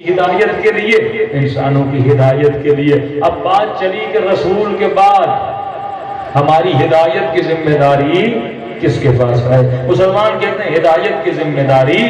ہدایت کے لیے، انسانوں کی ہدایت کے لیے۔ اب بات چلی کہ رسول کے بعد ہماری ہدایت کی ذمہ داری کس کے پاس ہے؟ مسلمان کہتے ہیں ہدایت کی ذمہ داری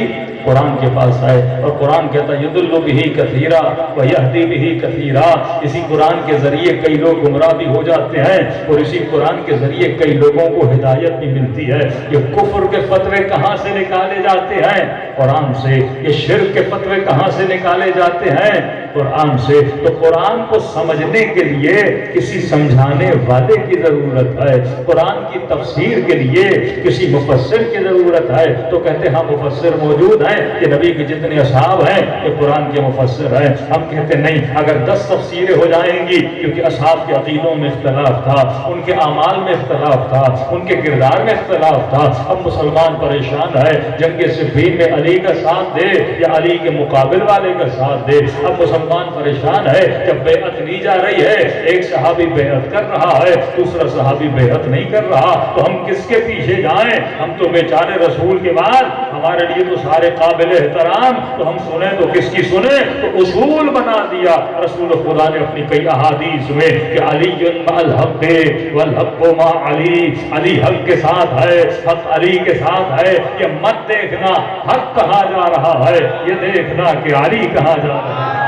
قرآن کے پاس ہے، اور قرآن کہتا ہے یضل بہ کثیرا ویہدی بہ کثیرا۔ اسی قرآن کے ذریعے کئی لوگ گمراہ بھی ہو جاتے ہیں، اور اسی قرآن کے ذریعے کئی لوگوں کو ہدایت بھی ملتی ہے۔ یہ کفر کے فتوے کہاں سے نکالے جاتے ہیں؟ قرآن سے۔ یہ شرک کے فتوے کہاں سے نکالے جاتے ہیں؟ قرآن سے۔ تو قرآن کو سمجھنے کے لیے کسی سمجھانے والے کی ضرورت ہے، قرآن کی تفسیر کے لیے کسی مفسر کی ضرورت ہے۔ تو کہتے ہیں ہاں مفسر موجود ہیں، کہ نبی کے جتنے اصحاب ہیں یہ قرآن کے مفسر ہیں۔ ہم کہتے نہیں، اگر 10 تفسیریں ہو جائیں گی، کیونکہ اصحاب کے عقیدوں میں اختلاف تھا، ان کے اعمال میں اختلاف تھا، ان کے کردار میں اختلاف تھا۔ اب مسلمان پریشان ہے، جنگ صفین میں علی کا ساتھ دے یا علی کے مقابل والے کا ساتھ دے۔ اب مسلمان پریشان ہے، جب بیعت لی جا رہی ہے، ایک صحابی بیعت کر رہا ہے، دوسرا صحابی بیعت نہیں کر رہا، تو ہم کس کے پیچھے جائیں؟ ہم تو بیچارے رسول کے بعد ہمارے لیے تو سارے قابل احترام، تو ہم سنیں تو کس کی سنیں؟ تو اصول بنا دیا رسول خدا نے اپنی کئی احادیث میں کہ علی مع الحق والحق مع علی، علی حق کے ساتھ ہے، حق علی کے ساتھ ہے۔ یہ مت دیکھنا حق کہاں جا رہا ہے، یہ دیکھنا کہ علی کہاں جا رہا ہے۔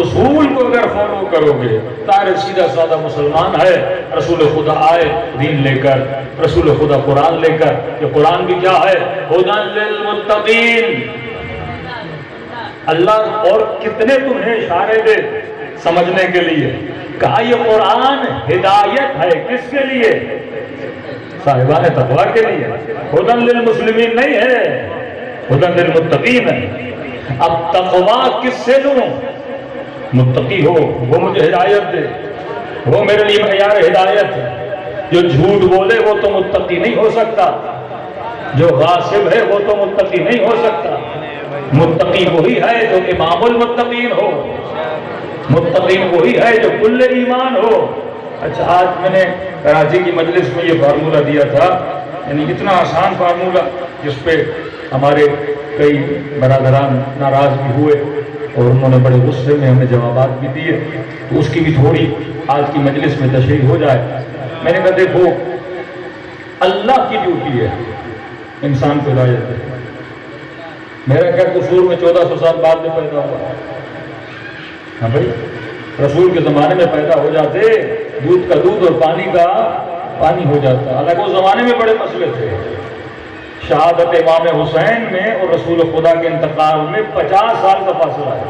اصول کو اگر فالو کرو گے، طاہر سیدھا سادہ مسلمان ہے، رسول خدا آئے دین لے کر، رسول خدا قرآن لے کر۔ یہ قرآن بھی کیا ہے؟ ھدی للمتقین۔ اللہ اور کتنے تمہیں اشارے دے سمجھنے کے لیے، کہا یہ قرآن ہدایت ہے کس کے لیے؟ صاحبان تقویٰ کے لیے۔ ھدی للمسلمین نہیں ہے، ھدی للمتقین ہے۔ اب تقویٰ کس سے لوں؟ متقی ہو، وہ مجھے ہدایت دے، وہ میرے لیے معیار ہدایت ہے۔ جو جھوٹ بولے وہ تو متقی نہیں ہو سکتا، جو غاصب ہے وہ تو متقی نہیں ہو سکتا۔ متقی وہی ہے جو امام المتقین ہو، متقی وہی ہے جو کل ایمان ہو۔ اچھا، آج میں نے کراچی کی مجلس میں یہ فارمولہ دیا تھا، یعنی اتنا آسان فارمولہ جس پہ ہمارے کئی برادران ناراض بھی ہوئے، اور انہوں نے بڑے غصے میں ہمیں جوابات بھی دیے، تو اس کی بھی تھوڑی آج کی مجلس میں تشریح ہو جائے۔ میں نے کہا دیکھو، اللہ کی ڈیوٹی ہے انسان کو ہدایت دے۔ میرا کیا قصور میں 1400 سال بعد میں پیدا ہوا؟ ہاں بھائی، رسول کے زمانے میں پیدا ہو جاتے، دودھ کا دودھ اور پانی کا پانی ہو جاتا۔ حالانکہ اس زمانے میں بڑے مسئلے تھے۔ شہادت امام حسین میں اور رسول خدا کے انتقال میں 50 سال کا فاصلہ ہے۔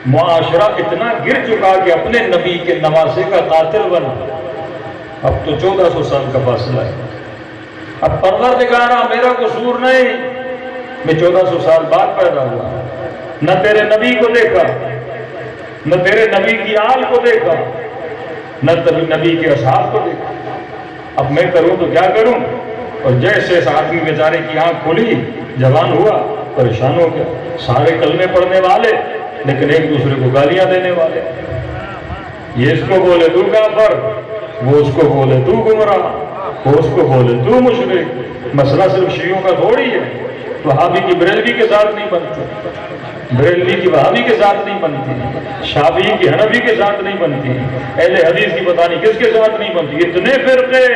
معاشرہ اتنا گر چکا کہ اپنے نبی کے نواسے کا قاتل بنا۔ اب تو 1400 سال کا فاصلہ ہے۔ اب پروردگارا میرا قصور نہیں، میں 1400 سال بعد پیدا ہوا، نہ تیرے نبی کو دیکھا، نہ تیرے نبی کی آل کو دیکھا، نہ نبی کے اصحاب کو دیکھا۔ اب میں کروں تو کیا کروں؟ اور جیسے اس آدمی بیچارے کی آنکھ کھلی، جوان ہوا، پریشان ہو گیا۔ سارے کلمے پڑھنے والے، لیکن ایک دوسرے کو گالیاں دینے والے۔ یہ اس کو بولے تو کافر، وہ اس کو بولے تو گمراہ، وہ اس کو بولے تو مشرک۔ مسئلہ صرف شیعوں کا تھوڑی ہے۔ وہابی کی بریلوی کے ساتھ نہیں بنتی، بریلوی کی وہابی کے ساتھ نہیں بنتی، شافعی کی حنفی کے ساتھ نہیں بنتی، اہل حدیث کی پتہ نہیں کس کے ساتھ نہیں بنتی۔ اتنے فرقے،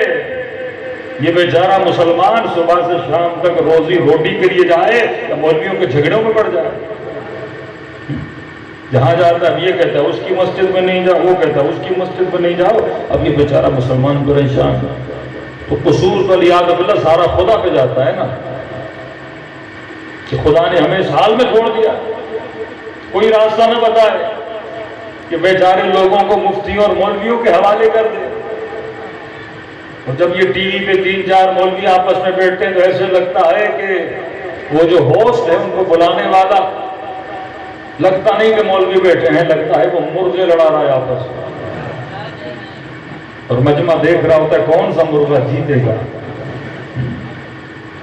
یہ بیچارہ مسلمان صبح سے شام تک روزی روٹی کے لیے جائے یا مولویوں کے جھگڑوں میں پڑ جائے؟ جہاں جاتا ہے یہ کہتا ہے اس کی مسجد میں نہیں جاؤ، وہ کہتا ہے اس کی مسجد میں نہیں جاؤ۔ اب یہ بیچارہ مسلمان پریشان ہے۔ تو قصور تو لیاد باللہ سارا خدا پہ جاتا ہے نا، کہ خدا نے ہمیں اس حال میں چھوڑ دیا، کوئی راستہ نہ بتائے کہ بیچارے لوگوں کو مفتیوں اور مولویوں کے حوالے کر دے۔ اور جب یہ ٹی وی پہ 3-4 مولوی آپس میں بیٹھتے ہیں تو ایسے لگتا ہے کہ وہ جو ہوسٹ ہے ان کو بلانے والا، لگتا نہیں کہ مولوی بیٹھے ہیں، لگتا ہے وہ مرغے لڑا رہا ہے آپس میں، اور مجمع دیکھ رہا ہوتا ہے کون سا مرغا جیتے گا۔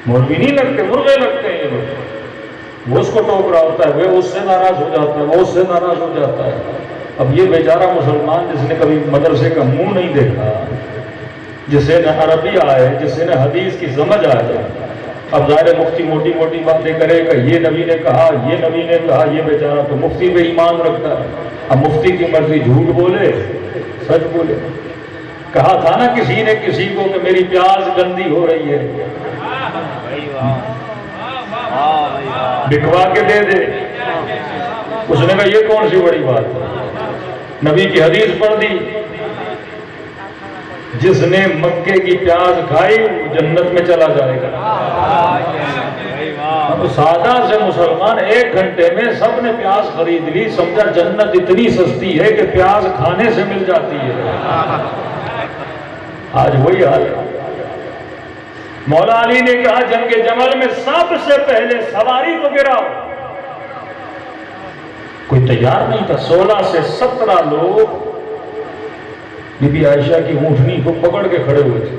مولوی نہیں لگتے، مرغے لگتے ہیں یہ لوگ۔ وہ اس کو ٹوک رہا ہوتا ہے، وہ اس سے ناراض ہو جاتا ہے، وہ اس سے ناراض ہو جاتا ہے۔ اب یہ بیچارہ مسلمان جس نے کبھی مدرسے کا منہ نہیں دیکھا، جسے نہ عربی آئے، جسے نہ حدیث کی سمجھ آئے، اب ظاہر مفتی موٹی موٹی باتیں کرے گا، یہ نبی نے کہا، یہ نبی نے کہا، یہ بیچارہ تو مفتی پہ ایمان رکھتا ہے، اب مفتی کی مرضی جھوٹ بولے سچ بولے۔ کہا تھا نا کسی نے کسی کو کہ میری پیاز گندی ہو رہی ہے، بکوا کے دے دے، اس نے کہا یہ کون سی بڑی بات ہے، نبی کی حدیث پڑھ دی، جس نے مکے کی پیاز کھائی جنت میں چلا جائے گا۔ اب سادہ سے مسلمان 1 گھنٹے میں سب نے پیاز خرید لی، سمجھا جنت اتنی سستی ہے کہ پیاز کھانے سے مل جاتی ہے۔ آج وہی حال ہے۔ مولا علی نے کہا جنگ جمل میں سب سے پہلے سواری کو گراؤ، کوئی تیار نہیں تھا، 16 سے 17 لوگ بی بی عائشہ کی اونٹنی کو پکڑ کے کھڑے ہوئے تھے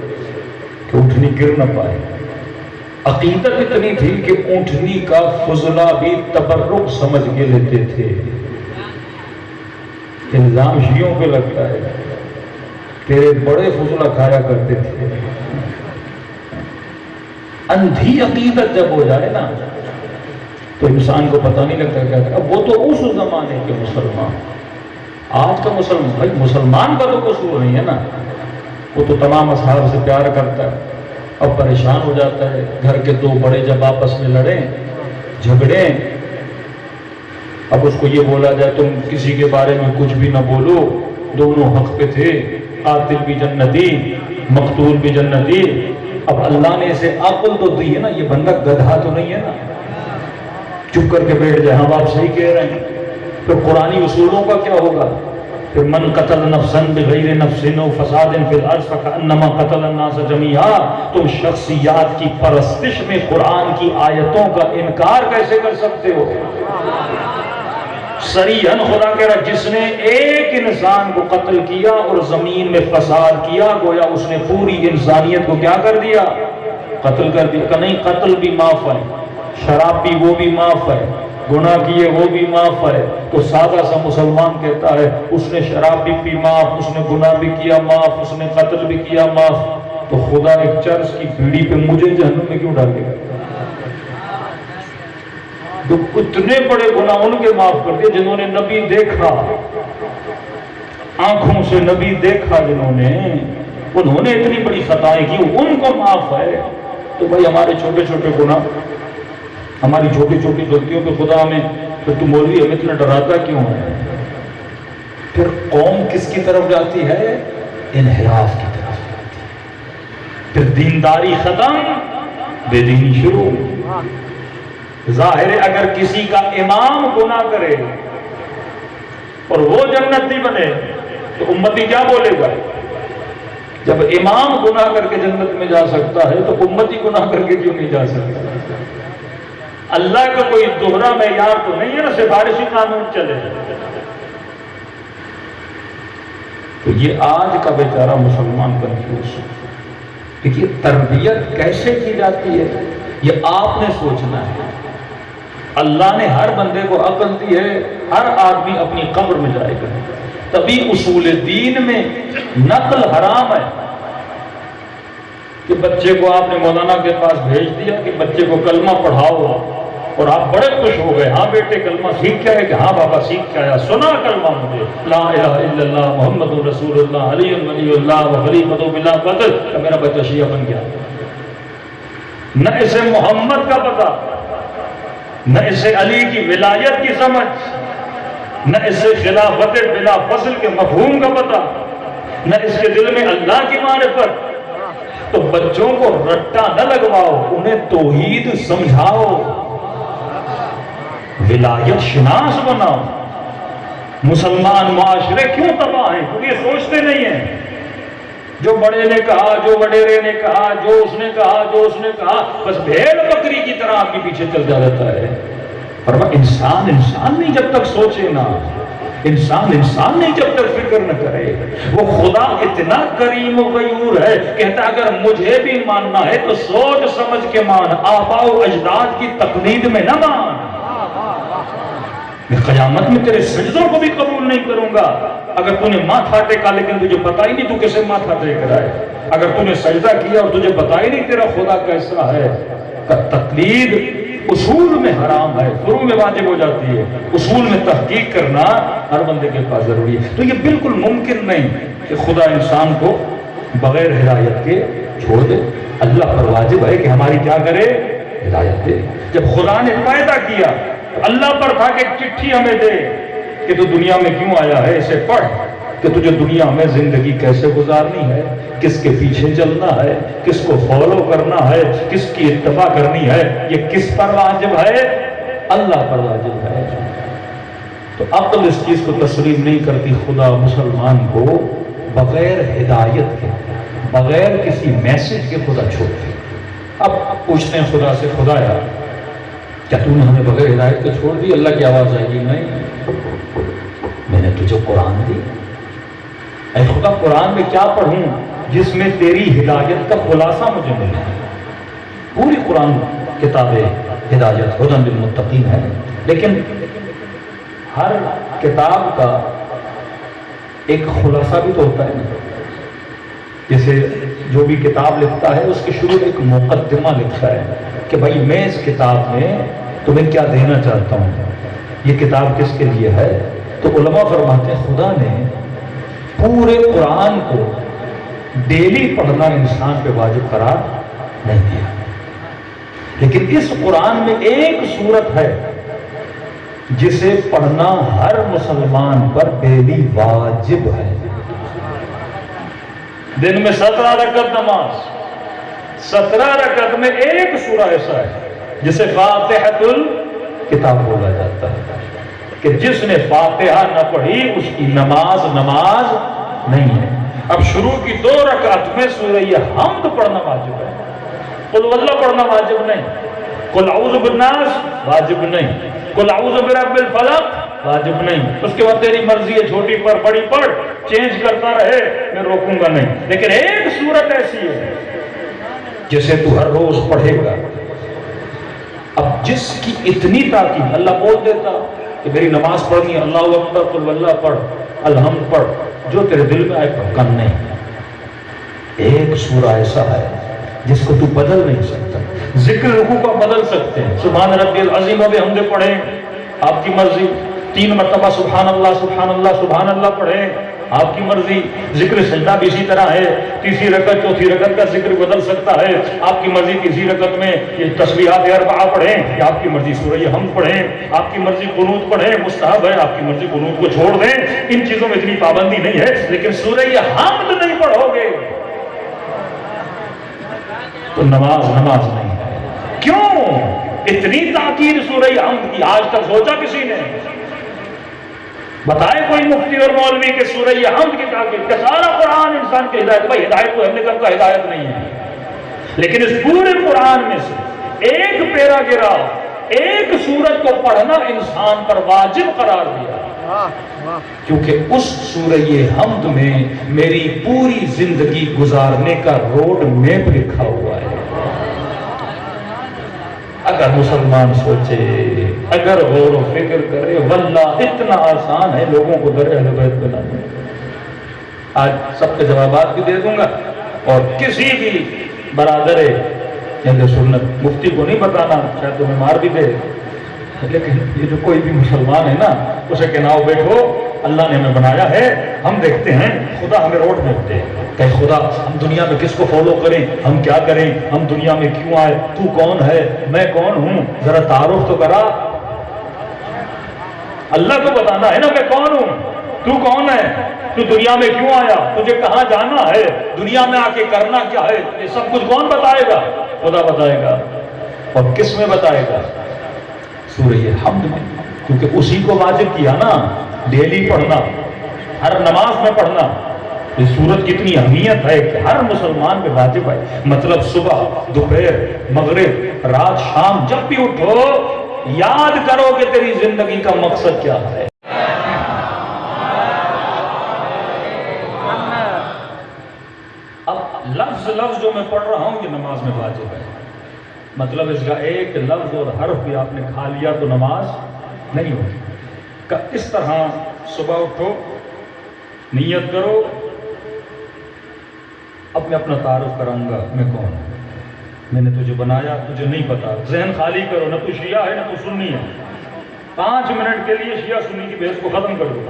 کہ اونٹنی گر نہ پائے۔ عقیدت اتنی تھی کہ اونٹنی کا فضلہ بھی تبرک سمجھ کے لیتے تھے۔ الزام شیعوں پہ لگتا ہے، تیرے بڑے فضلہ کھایا کرتے تھے۔ اندھی عقیدت جب ہو جائے نا تو انسان کو پتہ نہیں لگتا کیا تھا۔ اب وہ تو اس زمانے کے مسلمان، آج کا مسلمان، بھائی مسلمان کا تو قصور نہیں ہے نا، وہ تو تمام اصحاب سے پیار کرتا ہے، اب پریشان ہو جاتا ہے، گھر کے 2 بڑے جب آپس میں لڑیں جھگڑیں، اب اس کو یہ بولا جائے تم کسی کے بارے میں کچھ بھی نہ بولو، دونوں حق پہ تھے، قاتل بھی جنتی مقتول بھی جنتی۔ اب اللہ نے اسے عقل تو دی ہے نا، یہ بندہ گدھا تو نہیں ہے نا، چپ کر کے بیٹھ جائے ہاں آپ صحیح کہہ رہے ہیں۔ پھر قرآنی اصولوں کا کیا ہوگا؟ پھر من قتل نفسا بغیر نفس او فساد فی الارض فکأنما قتل الناس جمیعا۔ تم شخصیات کی پرستش میں قرآن کی آیتوں کا انکار کیسے کر سکتے ہو؟ صریحاً خدا کہہ رہا جس نے ایک انسان کو قتل کیا اور زمین میں فساد کیا، گویا اس نے پوری انسانیت کو کیا کر دیا؟ قتل کر دیا۔ کہ نہیں قتل بھی معاف ہے، شراب پی وہ بھی معاف ہے، گناہ کیے وہ بھی معاف ہے۔ تو سادہ سا مسلمان کہتا ہے اس نے شراب بھی پی معاف، اس نے گناہ بھی کیا معاف، اس نے قتل بھی کیا معاف، تو خدا ایک چرس کی پیڑھی پہ مجھے جہنم میں کیوں ڈالے گا؟ تو اتنے بڑے گناہ ان کے معاف کر دیے جنہوں نے نبی دیکھا، آنکھوں سے نبی دیکھا جنہوں نے، انہوں نے اتنی بڑی خطائیں کی، ان کو معاف ہے۔ تو بھائی ہمارے چھوٹے چھوٹے گناہ، ہماری چھوٹی چھوٹی غلطیوں پہ خدا ہمیں، پھر تو مولوی ہمیں اتنا ڈراتا کیوں ہے؟ پھر قوم کس کی طرف جاتی ہے؟ انحراف کی طرف جاتی ہے۔ پھر دینداری ختم، بے دینی شروع۔ ظاہر ہے اگر کسی کا امام گناہ کرے اور وہ جنتی بنے تو امتی کیا بولے گا؟ جب امام گناہ کر کے جنت میں جا سکتا ہے تو امتی گناہ کر کے کیوں نہیں جا سکتا؟ اللہ کا کوئی دوہرا معیار تو نہیں ہے نا، سفارشی قانون چلے۔ تو یہ آج کا بیچارہ مسلمان کنفیوز ہے۔ دیکھیے تربیت کیسے کی جاتی ہے یہ آپ نے سوچنا ہے۔ اللہ نے ہر بندے کو عقل دی ہے، ہر آدمی اپنی قبر میں جائے گا، تبھی اصول دین میں نقل حرام ہے کہ بچے کو آپ نے مولانا کے پاس بھیج دیا کہ بچے کو کلمہ پڑھاؤ اور آپ بڑے خوش ہو گئے، ہاں بیٹے کلمہ سیکھ کے آئے؟ کہ ہاں بابا سیکھ کے آیا، سنا کلمہ مجھے لا الہ الا اللہ محمد رسول اللہ علی ولی اللہ و خلیفۃ باللہ قتل، کہ میرا بچہ شیعہ بن گیا۔ نہ اسے محمد کا پتہ، نہ اسے علی کی ولایت کی سمجھ، نہ اسے خلافت بلا فصل کے مفہوم کا پتہ، نہ اس کے دل میں اللہ کی معرفت۔ تو بچوں کو رٹا نہ لگواؤ، انہیں توحید سمجھاؤ، ولایت شناس بناؤ۔ مسلمان معاشرے کیوں تباہ ہیں؟ کیونکہ یہ سوچتے نہیں ہیں، جو بڑے نے کہا، جو وڈیرے نے کہا، جو اس نے کہا، جو اس نے کہا، بس بھیڑ بکری کی طرح آپ کے پیچھے چل جاتا ہے۔ اور وہ انسان نہیں جب تک سوچے نا، انسان نہیں جب تک فکر نہ کرے، وہ خدا اتنا کریم و غیور ہے، کہتا اگر مجھے بھی ماننا ہے تو سوچ سمجھ کے مان، آباء و اجداد کی تقلید میں نہ مان۔ میں قیامت میں تیرے سجدوں کو بھی قبول نہیں کروں گا اگر تو نے ماتھا ٹیکا لیکن تجھے پتا ہی نہیں تو کیسے ماتھا ٹیک رہا ہے. اگر تو نے سجدہ کیا اور تجھے پتا ہی نہیں تیرا خدا کیسا ہے. تقلید اصول میں حرام ہے، فروع میں واجب ہو جاتی ہے. اصول میں تحقیق کرنا ہر بندے کے پاس ضروری ہے. تو یہ بالکل ممکن نہیں کہ خدا انسان کو بغیر ہدایت کے چھوڑ دے. اللہ پر واجب ہے کہ ہماری کیا کرے؟ ہدایت دے. جب خدا نے پیدا کیا تو اللہ پر تھا کہ ایک چٹھی ہمیں دے کہ تو دنیا میں کیوں آیا ہے، اسے پڑھ کہ تجھے دنیا میں زندگی کیسے گزارنی ہے، کس کے پیچھے چلنا ہے، کس کو فالو کرنا ہے، کس کی اتباع کرنی ہے. یہ کس پر واجب ہے؟ اللہ پر واجب ہے. تو عقل اس چیز کو تسلیم نہیں کرتی. خدا مسلمان کو بغیر ہدایت کے، بغیر کسی میسج کے خدا چھوڑتے. اب پوچھتے ہیں خدا سے، خدایا کیا تو نے ہمیں بغیر ہدایت کے چھوڑ دی؟ اللہ کی آواز آئے گی نہیں، میں نے تجھے قرآن دی. اے خدا قرآن میں کیا پڑھوں جس میں تیری ہدایت کا خلاصہ مجھے ملے؟ پوری قرآن کتاب ہدایت ہدی للمتقین ہے، لیکن ہر کتاب کا ایک خلاصہ بھی تو ہوتا ہے نا. جیسے جو بھی کتاب لکھتا ہے اس کے شروع ایک مقدمہ لکھتا ہے کہ بھائی میں اس کتاب میں تمہیں کیا دینا چاہتا ہوں، یہ کتاب کس کے لیے ہے. تو علماء فرماتے ہیں خدا نے پورے قرآن کو ڈیلی پڑھنا انسان پہ واجب قرار نہیں دیا، لیکن اس قرآن میں ایک سورت ہے جسے پڑھنا ہر مسلمان پر ڈیلی واجب ہے. دن میں 17 رکعت نماز، 17 رکعت میں ایک سورہ ایسا ہے جسے فاتحۃ الکتاب بولا جاتا ہے کہ جس نے فاتحہ نہ پڑھی اس کی نماز نہیں ہے. اب شروع کی 2 رکعت میں سورہ حمد پڑھنا واجب ہے. قل واللہ پڑھنا واجب نہیں، قل اعوذ بالناس واجب نہیں، قل اعوذ برب الفلق واجب نہیں. اس کے بعد تیری مرضی ہے، چھوٹی پڑھ بڑی پڑھ، چینج کرتا رہے، میں روکوں گا نہیں. لیکن ایک سورت ایسی ہے جسے تو ہر روز پڑھے گا. اب جس کی اتنی تاکید، اللہ بول دیتا کہ میری نماز پڑھنی ہے، اللہ اکبر، قل واللہ پڑھ، الحمد پڑھ، جو تیرے دل میں آئے پڑھ، کم نہیں. ایک سورہ ایسا ہے جس کو تو بدل نہیں سکتا. ذکر رکوع کا بدل سکتے ہیں، سبحان ربی العظیم و بحمدہ پڑھیں، آپ کی مرضی. 3 مرتبہ سبحان اللہ سبحان اللہ سبحان اللہ پڑھیں، آپ کی مرضی. ذکر سجدہ بھی اسی طرح ہے، تیسری رکعت چوتھی رکعت کا ذکر بدل سکتا ہے، آپ کی مرضی. تیسری رکعت میں یہ تسبیحات اربعہ پڑھیں، یا آپ کی مرضی سورہ حمد پڑھیں، آپ کی مرضی قنوت پڑھیں، مستحب ہے، آپ کی مرضی قنوت کو چھوڑ دیں. ان چیزوں میں اتنی پابندی نہیں ہے. لیکن سورہ حمد نہیں پڑھو گے تو نماز نہیں ہے. کیوں اتنی تاکید سورہ حمد کی؟ آج تک سوچا کسی نے؟ بتائے کوئی مفتی اور مولوی کہ سورہ حمد کی تاکید کہ سارا قرآن انسان کی ہدایت؟ بھائی ہدایت تو ہم نے کہا ہدایت نہیں ہے، لیکن اس پورے قرآن میں سے ایک پیراگراف، ایک سورت کو پڑھنا انسان پر واجب قرار دیا، کیونکہ اس سورہ حمد میں میری پوری زندگی گزارنے کا روڈ میپ لکھا ہوا ہے. اگر مسلمان سوچے، اگر غور و فکر کرے، واللہ اتنا آسان ہے لوگوں کو در اہل بیت بنانے. آج سب کے جوابات بھی دے دوں گا، اور کسی بھی برادر اہل سنت مفتی کو نہیں بتانا، شاید تمہیں مار بھی دے، لیکن یہ جو کوئی بھی مسلمان ہے نا، اسے کہنا بیٹھو اللہ نے ہمیں بنایا ہے، ہم دیکھتے ہیں خدا ہمیں روڈ میپ دے کہ خدا ہم دنیا میں کس کو فالو کریں، ہم کیا کریں، ہم دنیا میں کیوں آئے، تو کون ہے، میں کون ہوں، ذرا تعارف تو کرا. اللہ کو بتانا ہے نا میں کون ہوں، تو کون ہے، تو دنیا میں کیوں آیا، تجھے کہاں جانا ہے، دنیا میں آ کے کرنا کیا ہے. یہ سب کچھ کون بتائے گا؟ خدا بتائے گا. اور کس میں بتائے گا؟ سورہ حمد میں، کیونکہ اسی کو واجب کیا نا ڈیلی پڑھنا، ہر نماز میں پڑھنا. یہ سورت کتنی اہمیت ہے کہ ہر مسلمان پہ واجب ہے. مطلب صبح، دوپہر، مغرب، رات، شام، جب بھی اٹھو یاد کرو کہ تیری زندگی کا مقصد کیا ہے. اب لفظ جو میں پڑھ رہا ہوں یہ نماز میں واجب ہے. مطلب اس کا ایک لفظ اور حرف بھی آپ نے کھا لیا تو نماز نہیں ہوگی. کہ اس طرح صبح اٹھو، نیت کرو، اب میں اپنا تعارف کراؤں گا میں کون ہوں، میں نے تجھے بنایا، تجھے نہیں پتا، ذہن خالی کرو، نہ تو شیعہ ہے نہ تو سنی ہے، 5 منٹ کے لیے شیعہ سنی کی بحث کو ختم کر دو،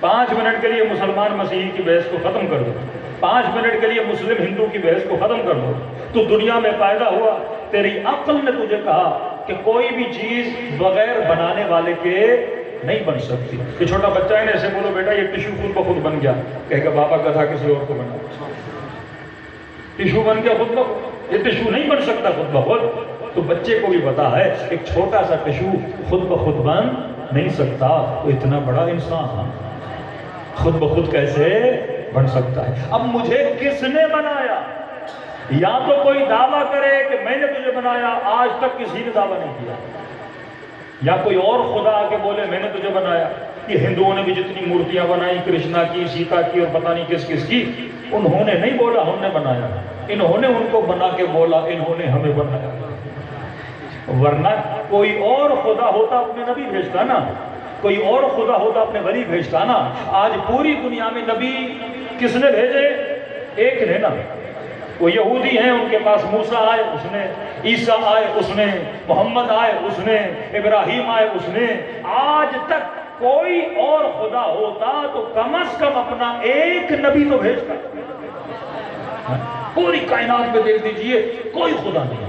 5 منٹ کے لیے مسلمان مسیحی کی بحث کو ختم کر دو، 5 منٹ کے لیے مسلم ہندو کی بحث کو ختم کر دو۔ تو دنیا میں پیدا ہوا، تیری عقل نے تجھے کہا کہ کوئی بھی چیز بغیر بنانے والے کے نہیں بن سکتی۔ یہ چھوٹا بچہ ہے نا، ایسے بولو بیٹا یہ ٹشو خود بخود بن گیا، کہے گا بابا گدھا کسی اور کو بنا، ٹشو بن گیا خود بخود، یہ ٹشو نہیں بن سکتا خود بخود۔ تو بچے کو بھی پتا ہے ایک چھوٹا سا ٹشو خود بخود بن نہیں سکتا، تو اتنا بڑا انسان خود بخود کیسے بن سکتا ہے؟ اب مجھے کس نے بنایا؟ یا تو کوئی دعویٰ کرے کہ میں نے تجھے بنایا، آج تک کسی نے دعویٰ نہیں کیا، یا کوئی اور خدا آ کے بولے میں نے تجھے بنایا۔ یہ ہندوؤں نے بھی جتنی مورتیاں بنائی، کرشنا کی، سیتا کی اور پتہ نہیں کس کس کی، انہوں نے نہیں بولا ہم نے بنایا، انہوں نے ان کو بنا کے بولا انہوں نے ہمیں بنایا۔ ورنہ کوئی اور خدا ہوتا اپنے نبی بھیجتا نا، کوئی اور خدا ہوتا اپنے ولی بھیجتا نا۔ آج پوری دنیا میں نبی کس نے بھیجے؟ ایک نے نا۔ وہ یہودی ہیں، ان کے پاس موسیٰ آئے اس نے، عیسیٰ آئے اس نے، محمد آئے اس نے، ابراہیم آئے اس نے۔ آج تک کوئی اور خدا ہوتا تو کم از کم اپنا ایک نبی تو بھیجتا۔ پوری کائنات میں دیکھ دیجئے کوئی خدا نہیں،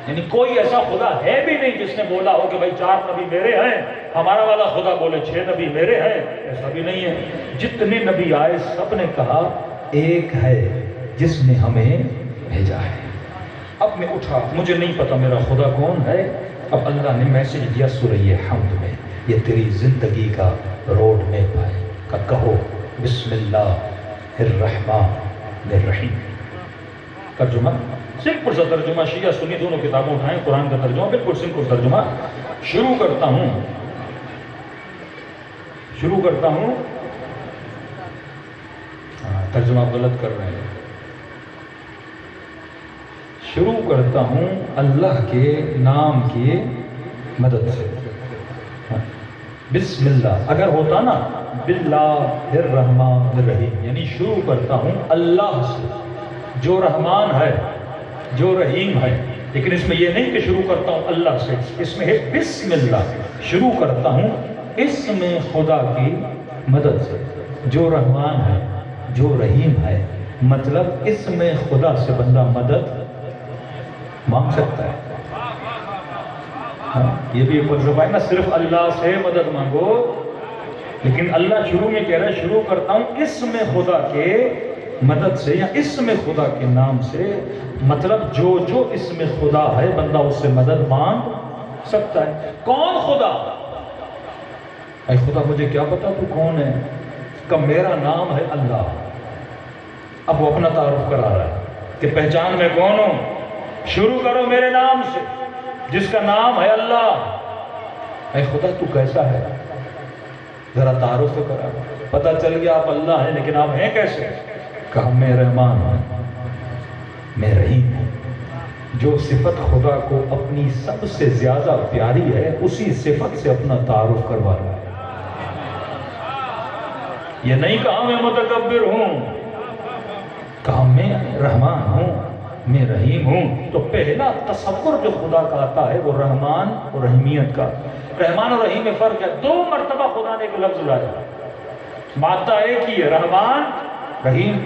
یعنی کوئی ایسا خدا ہے بھی نہیں جس نے بولا ہو کہ بھائی 4 نبی میرے ہیں، ہمارا والا خدا بولے 6 نبی میرے ہیں، ایسا بھی نہیں ہے۔ جتنے نبی آئے سب نے کہا ایک ہے جس نے ہمیں بھیجا ہے۔ اب میں اٹھا، مجھے نہیں پتا میرا خدا کون ہے، اب اللہ نے میسج دیا سورہ حمد میں، یہ تیری زندگی کا روڈ میپ ہے، کہ کہو بسم اللہ الرحمن الرحیم۔ ترجمہ سمپل سا ترجمہ، شیعہ سنی دونوں کتابوں اٹھائیں، قرآن کا ترجمہ بالکل سمپل ترجمہ۔ شروع کرتا ہوں ترجمہ غلط کر رہے ہیں، شروع کرتا ہوں اللہ کے نام کی مدد سے۔ بسم اللہ اگر ہوتا نا باللہ الرحمن الرحیم، یعنی شروع کرتا ہوں اللہ سے جو رحمان ہے جو رحیم ہے، لیکن اس میں یہ نہیں کہ شروع کرتا ہوں اللہ سے، اس میں ہے بسم اللہ، شروع کرتا ہوں اسم خدا کی مدد سے جو رحمان ہے جو رحیم ہے۔ مطلب اسم خدا سے بندہ مدد مانگ سکتا ہے۔ یہ بھی ایک فلسفہ ہے نا، صرف اللہ سے مدد مانگو، لیکن اللہ شروع میں کہہ رہا ہے شروع کرتا ہوں اسم خدا کے مدد سے یا اسم خدا کے نام سے۔ مطلب جو جو اسم خدا ہے بندہ اس سے مدد مانگ سکتا ہے۔ کون خدا؟ اے خدا مجھے کیا پتا تو کون ہے؟ کہ میرا نام ہے اللہ۔ اب وہ اپنا تعارف کرا رہا ہے کہ پہچان میں کون ہوں، شروع کرو میرے نام سے جس کا نام ہے اللہ۔ اے خدا تو کیسا ہے؟ ذرا تعارف تو کرا، پتہ چل گیا آپ اللہ ہیں، لیکن آپ ہیں کیسے؟ کہا میں رحمان ہوں، میں رحیم ہوں۔ جو صفت خدا کو اپنی سب سے زیادہ پیاری ہے اسی صفت سے اپنا تعارف کروا رہا ہے۔ یہ نہیں کہا میں متکبر ہوں، کہا میں رحمان ہوں، میں رحیم ہوں۔ تو پہلا تصور جو خدا کا آتا ہے وہ رحمان اور رحیمیت کا۔ رحمان اور رحیم میں فرق ہے، 2 مرتبہ خدا نے ایک لفظ لایا، مادہ ایک ہی ہے، رحمان رحیم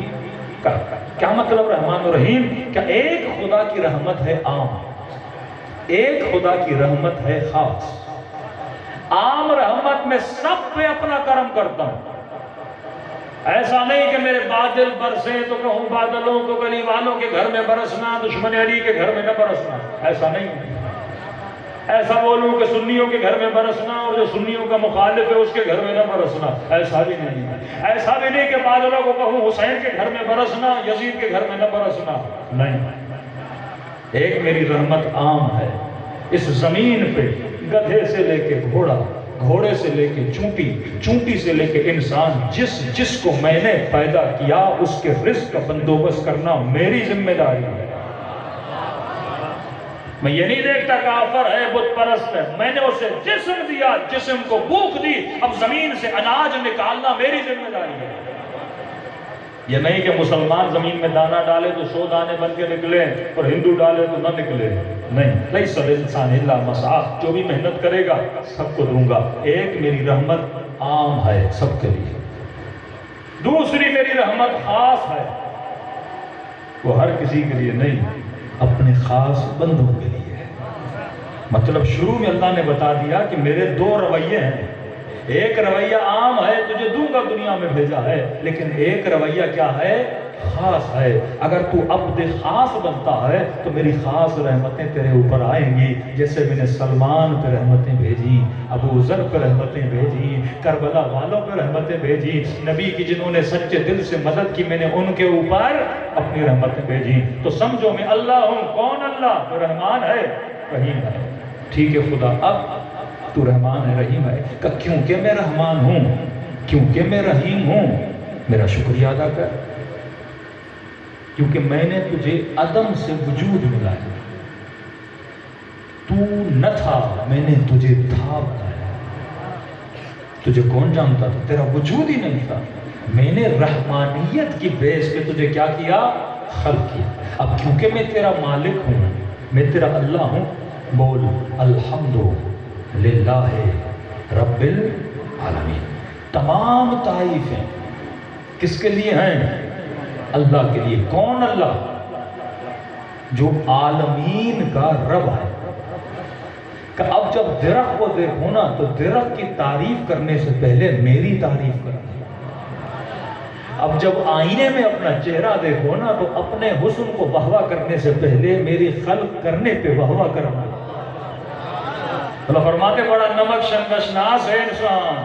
کا۔ کیا مطلب رحمان اور رحیم؟ کہ ایک خدا کی رحمت ہے عام، ایک خدا کی رحمت ہے خاص۔ عام رحمت میں سب پہ اپنا کرم کرتا ہوں، ایسا نہیں کہ میرے بادل برسے تو کہوں بادلوں کو گلی والوں کے گھر میں برسنا، دشمن علی کے گھر میں نہ برسنا، ایسا نہیں۔ ایسا بولوں کہ سنیوں کے گھر میں برسنا اور جو سنیوں کا مخالف ہے اس کے گھر میں نہ برسنا، ایسا بھی نہیں۔ ایسا بھی نہیں کہ بادلوں کو کہوں حسین کے گھر میں برسنا، یزید کے گھر میں نہ برسنا، نہیں۔ ایک میری رحمت عام ہے، اس زمین پہ گدھے سے لے کے گھوڑا، گھوڑے سے لے کے چونٹی، چونٹی سے لے کے انسان، جس کو میں نے پیدا کیا اس کے رزق کا بندوبست کرنا میری ذمہ داری ہے۔ میں یہ نہیں دیکھتا کافر ہے، بت پرست ہے، میں نے اسے جسم دیا، جسم کو بھوک دی، اب زمین سے اناج نکالنا میری ذمہ داری ہے۔ یہ نہیں کہ مسلمان زمین میں دانہ ڈالے تو 100 دانے بن کے نکلے اور ہندو ڈالے تو نہ نکلے، نہیں، لیس الانسان الا ما سعی، جو بھی محنت کرے گا سب کو دوں گا۔ ایک میری رحمت عام ہے سب کے لیے، دوسری میری رحمت خاص ہے، وہ ہر کسی کے لیے نہیں، اپنے خاص بندوں کے لیے ہے۔ مطلب شروع میں اللہ نے بتا دیا کہ میرے 2 رویے ہیں، ایک رویہ عام ہے، تجھے دوں گا دنیا میں بھیجا ہے، لیکن ایک رویہ کیا ہے؟ خاص ہے۔ اگر تو عبد خاص بنتا ہے تو میری خاص رحمتیں تیرے اوپر آئیں گی، جیسے میں نے سلمان پہ رحمتیں بھیجی، ابو ذر پہ رحمتیں بھیجی، کربلا والوں پہ رحمتیں بھیجی، نبی کی جنہوں نے سچے دل سے مدد کی میں نے ان کے اوپر اپنی رحمتیں بھیجی۔ تو سمجھو میں اللہ ہوں، کون اللہ؟ تو رحمان ہے، رحیم ہے۔ ٹھیک ہے خدا، اب تو رحمان ہے، رحیم ہے، کہ کیونکہ میں رحمان ہوں، کیونکہ میں رحیم ہوں، میرا شکریہ ادا کر، کیونکہ میں نے تجھے عدم سے وجود ملایا، تو نہ تھا، میں نے تجھے تھا بنایا۔ تجھے کون جانتا تھا؟ تیرا وجود ہی نہیں تھا، میں نے رحمانیت کی بیس پہ تجھے کیا کیا؟ خلق کیا۔ اب کیونکہ میں تیرا مالک ہوں، میں تیرا اللہ ہوں، بول الحمدللہ رب العالمین۔ تمام تعریفیں کس کے لیے ہیں؟ اللہ کے لیے۔ کون اللہ؟ جو عالمین کا رب ہے۔ کہ اب جب درخت کو دیکھو نا تو درخت کی تعریف کرنے سے پہلے میری تعریف کرنا۔ اب جب آئینے میں اپنا چہرہ دیکھو نا تو اپنے حسن کو بہوا کرنے سے پہلے میری خلق کرنے پہ بہوا کرنا۔ اللہ فرماتے بڑا نمک شنگشناس ہے انسان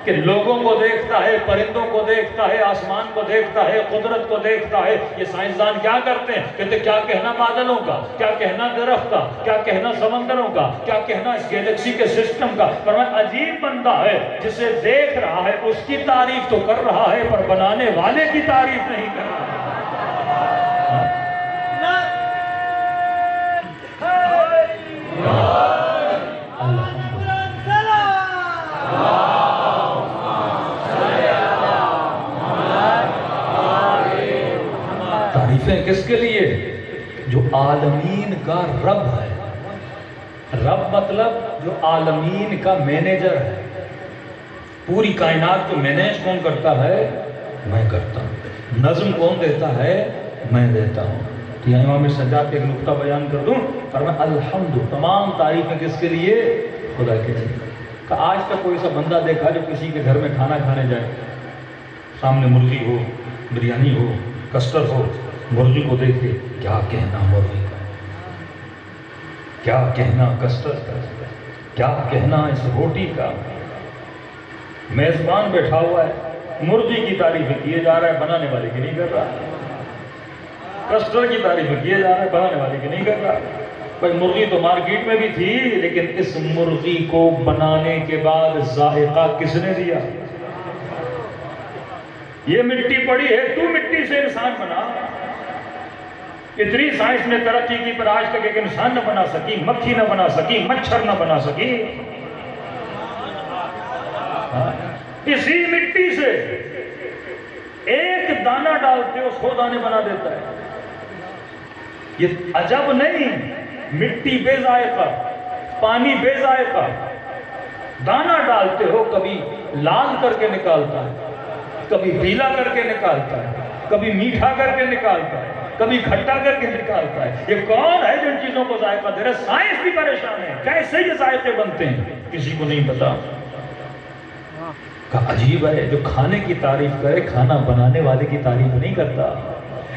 کہ لوگوں کو دیکھتا ہے، پرندوں کو دیکھتا ہے، آسمان کو دیکھتا ہے، قدرت کو دیکھتا ہے۔ یہ سائنسدان کیا کرتے ہیں؟ کہتے کیا کہنا بادلوں کا، کیا کہنا درخت کا، کیا کہنا سمندروں کا، کیا کہنا اس گیلیکسی کے سسٹم کا۔ فرمایا عجیب بندہ ہے جسے دیکھ رہا ہے، اس کی تعریف تو کر رہا ہے پر بنانے والے کی تعریف نہیں کر رہا۔ تعریفیں کس کے لیے؟ جو عالمین کا رب ہے۔ رب مطلب جو عالمین کا مینیجر ہے۔ پوری کائنات کو مینیج کون کرتا ہے؟ میں کرتا ہوں۔ نظم کون دیتا ہے؟ میں دیتا ہوں۔ تو یہاں امام سجاد کے ایک نقطہ بیان کر دوں، فرمایا الحمد، تمام تعریفیں کس کے لیے؟ خدا کے لیے۔ کہ آج تک کوئی سا بندہ دیکھا جو کسی کے گھر میں کھانا کھانے جائے، سامنے مرغی ہو، بریانی ہو، کسٹر ہو، مرغی کو دیکھے کیا کہنا مرغی کا، کیا کہنا کسٹر کا، کیا کہنا اس روٹی کا۔ میزبان بیٹھا ہوا ہے، مرغی کی تعریفیں کیے جا رہا ہے، بنانے والے کی نہیں کر رہا۔ کسٹر کی تعریفیں کیے جا رہا ہے، بنانے والے کی نہیں کر رہا۔ بھائی مرغی تو مارکیٹ میں بھی تھی، لیکن اس مرغی کو بنانے کے بعد ذائقہ کس نے دیا؟ یہ مٹی پڑی ہے، تو مٹی سے انسان بنا۔ اتنی سائنس نے ترقی کی پر آج تک ایک انسان نہ بنا سکی، مکھی نہ بنا سکی، مچھر نہ بنا سکی۔ اسی مٹی سے ایک دانہ ڈالتے ہو 100 دانے بنا دیتا ہے۔ یہ عجب نہیں، مٹی بے ذائقہ، پانی بے ذائقہ، دانہ ڈالتے ہو کبھی لال کر کے نکالتا ہے، کبھی پیلا کر کے نکالتا ہے، کبھی میٹھا کر کے نکالتا ہے، کبھی کھٹا کر کے نکالتا ہے۔ یہ کون ہے جو ان چیزوں کو ذائقہ دے رہا ہے؟ سائنس بھی پریشان ہے، کیسے یہ ذائقے بنتے ہیں کسی کو نہیں پتا۔ کہ عجیب ہے جو کھانے کی تعریف کرے، کھانا بنانے والے کی تعریف نہیں کرتا۔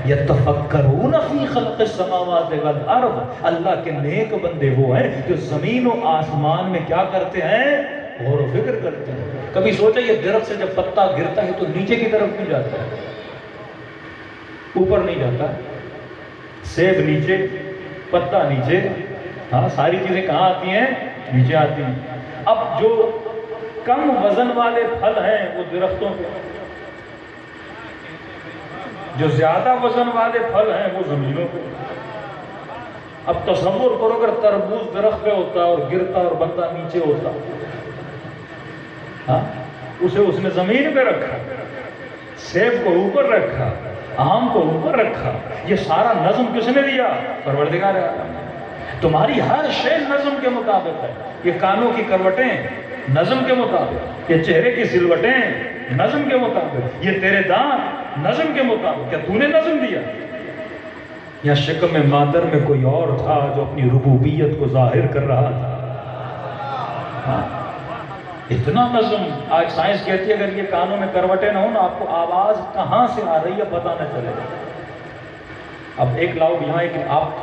یتفکرون فی خلق السماوات والارض، اللہ کے نیک بندے وہ ہیں جو زمین و آسمان میں کیا کرتے ہیں؟ غور و فکر کرتے ہیں۔ کبھی سوچا یہ درخت سے جب پتا گرتا ہے تو نیچے کی طرف کیوں جاتا ہے؟ اوپر نہیں جاتا۔ سیب نیچے، پتا نیچے، ہاں ساری چیزیں کہاں آتی ہیں؟ نیچے آتی ہیں۔ اب جو کم وزن والے پھل ہیں وہ درختوں پہ، جو زیادہ وزن والے پھل ہیں وہ زمینوں پہ۔ اب تصور کرو اگر تربوز درخت پہ ہوتا اور گرتا اور بندہ نیچے ہوتا، ہاں اسے اس نے زمین پہ رکھا، سیب کو اوپر رکھا، آم کو اوپر رکھا، یہ سارا نظم کس نے دیا؟ پروردگار عالم نے۔ تمہاری ہر شے نظم کے مطابق ہے، یہ کانوں کی کروٹیں نظم کے مطابق، یہ چہرے کی سلوٹیں نظم کے مطابق، یہ تیرے دانت نظم کے مطابق، کیا تو نے نظم دیا؟ یا شکم مادر میں کوئی اور تھا جو اپنی ربوبیت کو ظاہر کر رہا تھا؟ ہاں اتنا نظم۔ آج سائنس کہتی ہے اگر یہ کانوں میں کروٹیں نہ ہوں نا، آپ کو آواز کہاں سے آ رہی ہے پتہ نہ چلے۔ اب ایک لاؤڈ یہاں، ایک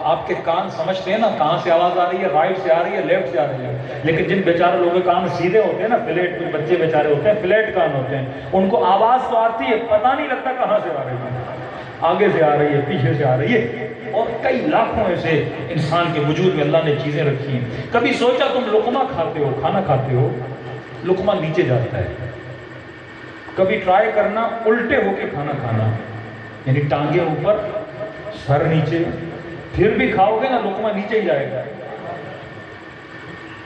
آپ کے کان سمجھتے ہیں نا کہاں سے آواز آ رہی ہے، رائٹ سے آ رہی ہے، لیفٹ سے آ رہی ہے، لیکن جن بیچارے لوگوں کے کان سیدھے ہوتے ہیں نا، فلیٹ، کچھ بچے بیچارے ہوتے ہیں فلیٹ کان ہوتے ہیں، ان کو آواز تو آتی ہے پتہ نہیں لگتا کہاں سے آ رہی ہے، آگے سے آ رہی ہے، پیچھے سے آ رہی ہے۔ اور کئی لاکھوں ایسے انسان کے وجود میں اللہ نے چیزیں رکھی ہیں۔ کبھی سوچا تم لقمہ کھاتے ہو، کھانا کھاتے ہو، لقمہ نیچے جاتا ہے، کبھی ٹرائی کرنا الٹے ہو کے کھانا کھانا، یعنی ٹانگیں اوپر سر نیچے، پھر بھی کھاؤ گے نا لقمہ نیچے ہی جائے گا۔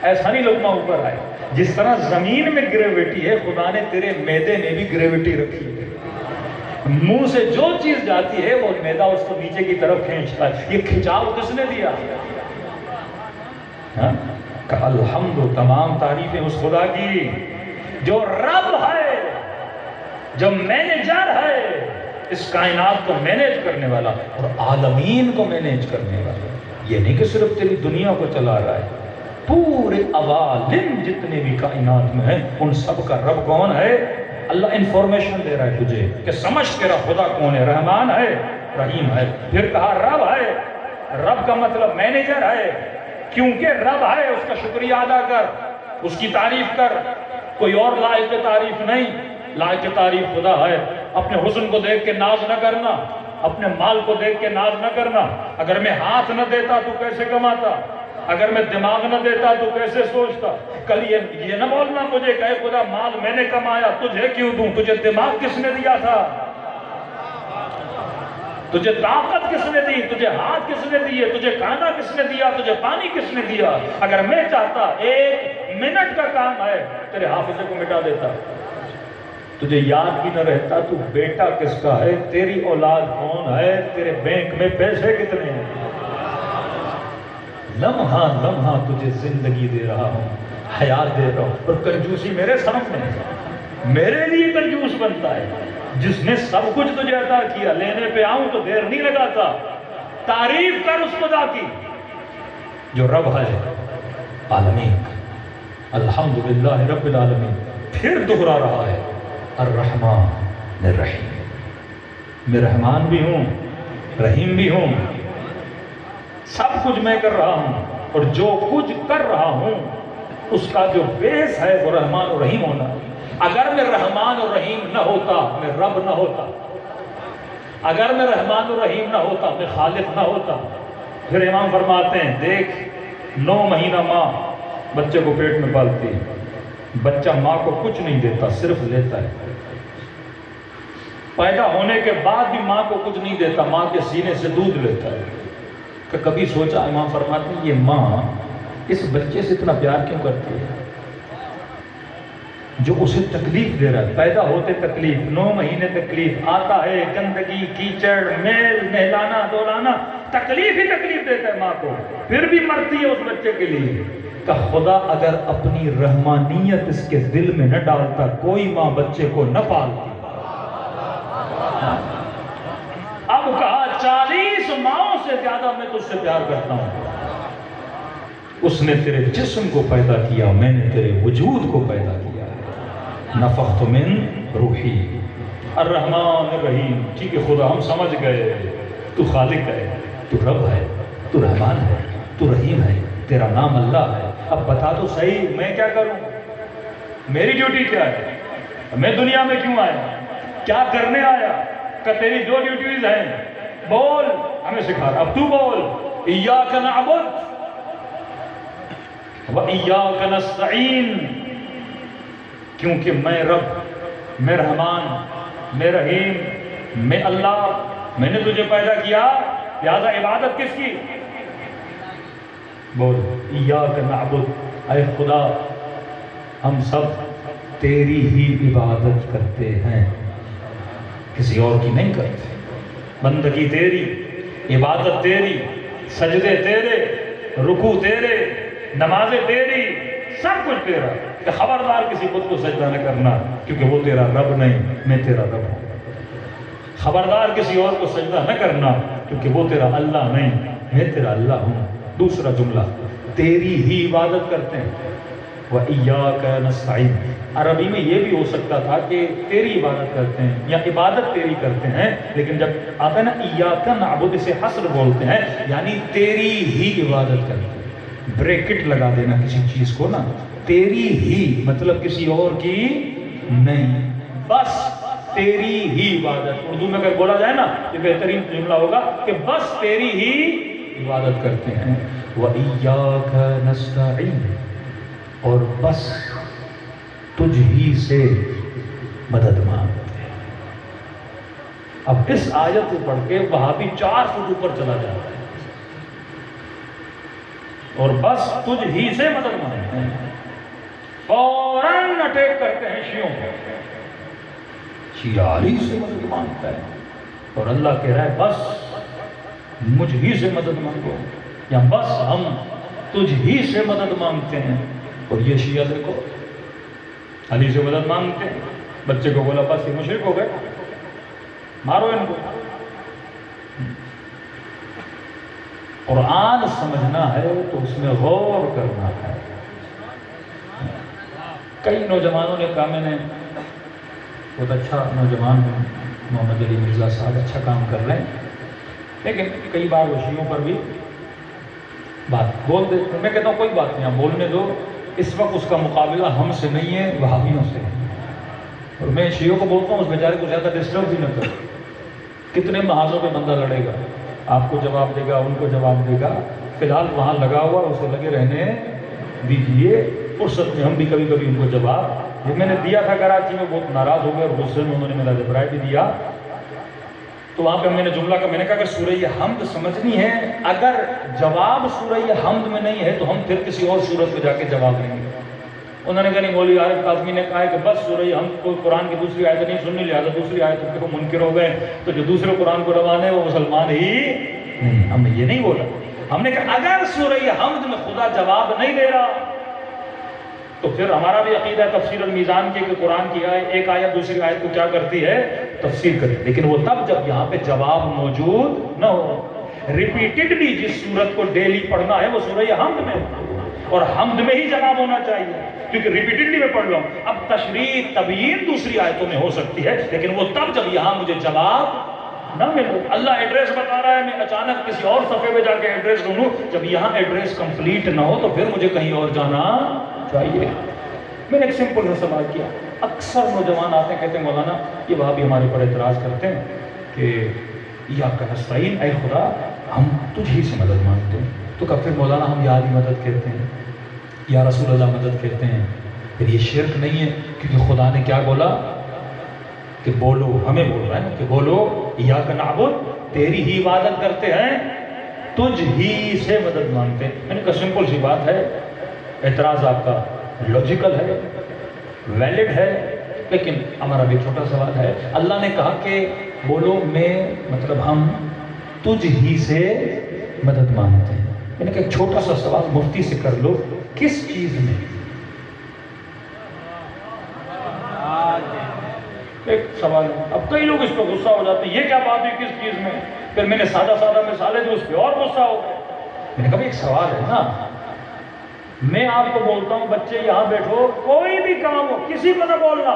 ایسا نہیں لقمہ اوپر آئے، جس طرح زمین میں گریویٹی ہے خدا نے تیرے معدے میں بھی گریویٹی رکھی ہے، منہ سے جو چیز جاتی ہے وہ معدہ اس کو نیچے کی طرف کھینچتا ہے۔ یہ کھچاؤ کس نے دیا؟ الحمد، تمام تعریفیں اس خدا کی جو رب ہے، جو مینیجر ہے، اس کائنات کو مینیج کرنے والا اور عالمین کو مینیج کرنے والا۔ یہ نہیں کہ صرف تیری دنیا کو چلا رہا ہے، پورے عوالم جتنے بھی کائنات میں ہیں ان سب کا رب کون ہے؟ اللہ انفارمیشن دے رہا ہے تجھے کہ سمجھ تیرا خدا کون ہے، رحمان ہے، رحیم ہے۔ پھر کہا رب ہے، رب کا مطلب مینیجر ہے، کیونکہ رب ہے اس کا شکریہ ادا کر، اس کی تعریف کر، کوئی اور لائق تعریف نہیں، لائق تعریف خدا ہے۔ اپنے حسن کو دیکھ کے ناز نہ کرنا، اپنے مال کو دیکھ کے ناز نہ کرنا۔ اگر میں ہاتھ نہ دیتا تو کیسے کماتا، اگر میں دماغ نہ دیتا تو کیسے سوچتا۔ کل یہ نہ بولنا مجھے کہ اے خدا مال میں نے کمایا تجھے کیوں دوں، تجھے دماغ کس نے دیا تھا، تجھے طاقت کس نے دی، تجھے ہاتھ کس نے دیے، تجھے کھانا کس نے دیا، تجھے پانی کس نے دیا۔ اگر میں چاہتا ایک منٹ کا کام ہے تیرے حافظے کو مٹا دیتا، تجھے یاد بھی نہ رہتا تو بیٹا کس کا ہے، تیری اولاد کون ہے، تیرے بینک میں پیسے کتنے ہیں۔ لمحہ لمحہ تجھے زندگی دے رہا ہوں، حیات دے رہا ہوں، اور کنجوسی میرے سامنے، میرے لیے کنجوس بنتا ہے جس نے سب کچھ تجھے عطا کیا۔ لینے پہ آؤں تو دیر نہیں لگاتا۔ تعریف کر اس خدا کی جو رب ہے عالمین، الحمدللہ رب العالمین۔ پھر دہرا رہا ہے الرحمن الرحیم، میں رحمان بھی ہوں رحیم بھی ہوں، سب کچھ میں کر رہا ہوں، اور جو کچھ کر رہا ہوں اس کا جو بیس ہے وہ رحمان اور رحیم ہونا۔ اگر میں رحمان اور رحیم نہ ہوتا میں رب نہ ہوتا، اگر میں رحمان اور رحیم نہ ہوتا میں خالق نہ ہوتا۔ پھر امام فرماتے ہیں دیکھ 9 مہینہ ماں بچے کو پیٹ میں پالتی ہے، بچہ ماں کو کچھ نہیں دیتا صرف لیتا ہے، پیدا ہونے کے بعد بھی ماں کو کچھ نہیں دیتا، ماں کے سینے سے دودھ لیتا ہے۔ کہ کبھی سوچا امام فرماتے ہیں یہ ماں اس بچے سے اتنا پیار کیوں کرتی ہے جو اسے تکلیف دے رہا ہے؟ پیدا ہوتے تکلیف، 9 مہینے تکلیف، آتا ہے گندگی کیچڑ میل نہلانا دھلانا، تکلیف ہی تکلیف دیتا ہے ماں کو، پھر بھی مرتی ہے اس بچے کے لیے۔ کہ خدا اگر اپنی رحمانیت اس کے دل میں نہ ڈالتا کوئی ماں بچے کو نہ پالتی۔ اب کہا 40 ماؤں سے زیادہ میں تجھ سے پیار کرتا ہوں۔ اس نے تیرے جسم کو پیدا کیا، میں نے تیرے وجود کو پیدا کیا، نفخت من روحی۔ الرحمن الرحیم، ٹھیک ہے خدا ہم سمجھ گئے تو خالق ہے، تو رب ہے، تو رحمان ہے، تو رحیم ہے، تیرا نام اللہ ہے۔ اب بتا تو صحیح میں کیا کروں، میری ڈیوٹی کیا ہے، میں دنیا میں کیوں آیا، کیا کرنے آیا؟ کہ تیری 2 ڈیوٹیز ہیں، بول، ہمیں سکھا رہا، اب تو بول، ایاک نعبد و ایاک نستعین، کیونکہ میں رب، میں رحمان، میں رحیم، میں اللہ، میں نے تجھے پیدا کیا، لہذا عبادت کس کی؟ بول ایاک نعبد، اے خدا ہم سب تیری ہی عبادت کرتے ہیں، کسی اور کی نہیں کرتے۔ بندگی تیری، عبادت تیری، سجدے تیرے، رکوع تیرے، نمازیں تیری، سب کچھ تیرا۔ کہ خبردار کسی بت کو سجدہ نہ کرنا، کیونکہ وہ تیرا رب نہیں، میں تیرا رب ہوں۔ خبردار کسی اور کو سجدہ نہ کرنا، کیونکہ وہ تیرا اللہ نہیں، میں تیرا اللہ ہوں۔ دوسرا جملہ، تیری ہی عبادت کرتے ہیں۔ وَإِيَّاكَ نَسْتَعِينُ، عربی میں یہ بھی ہو سکتا تھا کہ تیری عبادت کرتے ہیں یا عبادت تیری کرتے ہیں، لیکن جب آتا ہے نا إِيَّاكَ نَعْبُدُ، اسے حصر بولتے ہیں، یعنی تیری ہی عبادت کرتے ہیں۔ بریکٹ لگا دینا کسی چیز کو نا، تیری ہی مطلب کسی اور کی نہیں، بس تیری ہی عبادت۔ اردو میں اگر بولا جائے نا یہ بہترین جملہ ہوگا کہ بس تیری ہی عبادت کرتے ہیں۔ وَإِيَّاكَ نَسْتَعِينُ، اور بس تجھ ہی سے مدد مانگتے ہیں۔ اب اس آیت کو پڑھ کے وہابی 4 فٹ اوپر چلا جاتا ہے، اور بس تجھ ہی سے مدد مانگتے ہیں، فوراً اٹیک کرتے ہیں شیعوں کو، شیعہ علی سے مدد مانگتا ہے، اور اللہ کہہ رہا ہے بس مجھ ہی سے مدد مانگو، یا بس ہم تجھ ہی سے مدد مانگتے ہیں۔ اور یہ شیعہ دیکھو علی سے مدد مانگتے ہیں، بچے کو بولا بس یہ مشرک ہو گئے، مارو ان کو۔ قرآن سمجھنا ہے تو اس میں غور کرنا ہے۔ کئی نوجوانوں نے کہا میں نے بہت اچھا نوجوان ہیں محمد علی مرزا صاحب، اچھا کام کر رہے ہیں، لیکن کئی بار وہ شیعوں پر بھی بات بول دیتے ہیں۔ میں کہتا ہوں کوئی بات نہیں، آپ بولنے دو، اس وقت اس کا مقابلہ ہم سے نہیں ہے، وہابیوں سے ہے۔ اور میں شیعوں کو بولتا ہوں اس بیچارے کو زیادہ ڈسٹرب بھی نہ کرو، کتنے محاذوں پہ بندہ لڑے گا، آپ کو جواب دے گا، ان کو جواب دے گا، فی الحال وہاں لگا ہوا اسے لگے رہنے دیجیے، فرصت میں ہم بھی کبھی کبھی ان کو جواب، یہ میں نے دیا تھا کراچی میں، بہت ناراض ہو گئے اور غصے میں انہوں نے میرا رپلائی بھی دیا، تو وہاں پہ میں نے جملہ کا میں نے کہا کہ سورہ حمد سمجھنی ہے، اگر جواب سورہ حمد میں نہیں ہے تو ہم پھر کسی اور سورت میں جا کے جواب لیں گے۔ انہوں نے کہا نہیں، مولوی عارف کاظمی نے کہا ہے کہ بس سورہ حمد کو قرآن کی دوسری آیت نہیں سننی، لہٰذا دوسری آیت پہ وہ منکر ہو گئے، تو جو دوسرے قرآن کو روانے وہ مسلمان ہی نہیں۔ ہم نے یہ نہیں بولا، ہم نے کہا اگر سورہ حمد میں خدا جواب نہیں دے رہا تو پھر ہمارا بھی عقیدہ تفسیر المیزان کی کہ قرآن کی ایک آیت دوسری آیت کو کیا کرتی ہے، تفسیر کرتی ہے، لیکن وہ تب جب یہاں پہ جواب موجود نہ ہو۔ ریپیٹڈلی جس سورت کو ڈیلی پڑھنا ہے وہ سورہ حمد میں، اور حمد میں ہی جواب ہونا چاہیے، کیونکہ ریپیٹڈلی میں پڑھ رہا ہوں۔ اب تشریح تبیین دوسری آیتوں میں ہو سکتی ہے، لیکن وہ تب جب یہاں مجھے جواب نہ ملے۔ اللہ ایڈریس بتا رہا ہے، میں اچانک کسی اور صفحے میں جا کے ایڈریس ڈھونڈوں، جب یہاں ایڈریس کمپلیٹ نہ ہو تو پھر مجھے کہیں اور جانا چاہیے۔ میں نے ایک سمپل سا سوال کیا، اکثر نوجوان آتے ہیں کہتے ہیں مولانا یہ وہاں بھی ہمارے پر اعتراض کرتے ہیں کہ ایاک نستعین، اے خدا ہم تجھ ہی سے مدد مانگتے ہیں، تو کب پھر مولانا ہم یا علی مدد کہتے ہیں، یا رسول اللہ مدد کہتے ہیں، پھر یہ شرک نہیں ہے؟ کیونکہ خدا نے کیا بولا کہ بولو، ہمیں بول رہا ہے نا کہ بولو ایاک نعبد، تیری ہی عبادت کرتے ہیں، تجھ ہی سے مدد مانگتے ہیں۔ میں نے کہا سمپل سی بات ہے، اعتراض آپ کا لاجیکل ہے، ویلڈ ہے، لیکن ہمارا بھی چھوٹا سوال ہے۔ اللہ نے کہا کہ بولو میں مطلب ہم تجھ ہی سے مدد مانگتے ہیں۔ میں نے کہا ایک چھوٹا سا سوال مفتی سے کر لو، کس چیز میں؟ ایک سوال ہے، اب کئی لوگ اس پہ غصہ ہو جاتے ہیں، یہ کیا بات ہے کس چیز میں؟ پھر میں نے سادہ سادہ مثالیں دی، اس پہ اور غصہ ہو گئے۔ میں نے کہا ایک سوال ہے نا، میں آپ کو بولتا ہوں بچے یہاں بیٹھو، کوئی بھی کام ہو کسی کو نہ بولنا،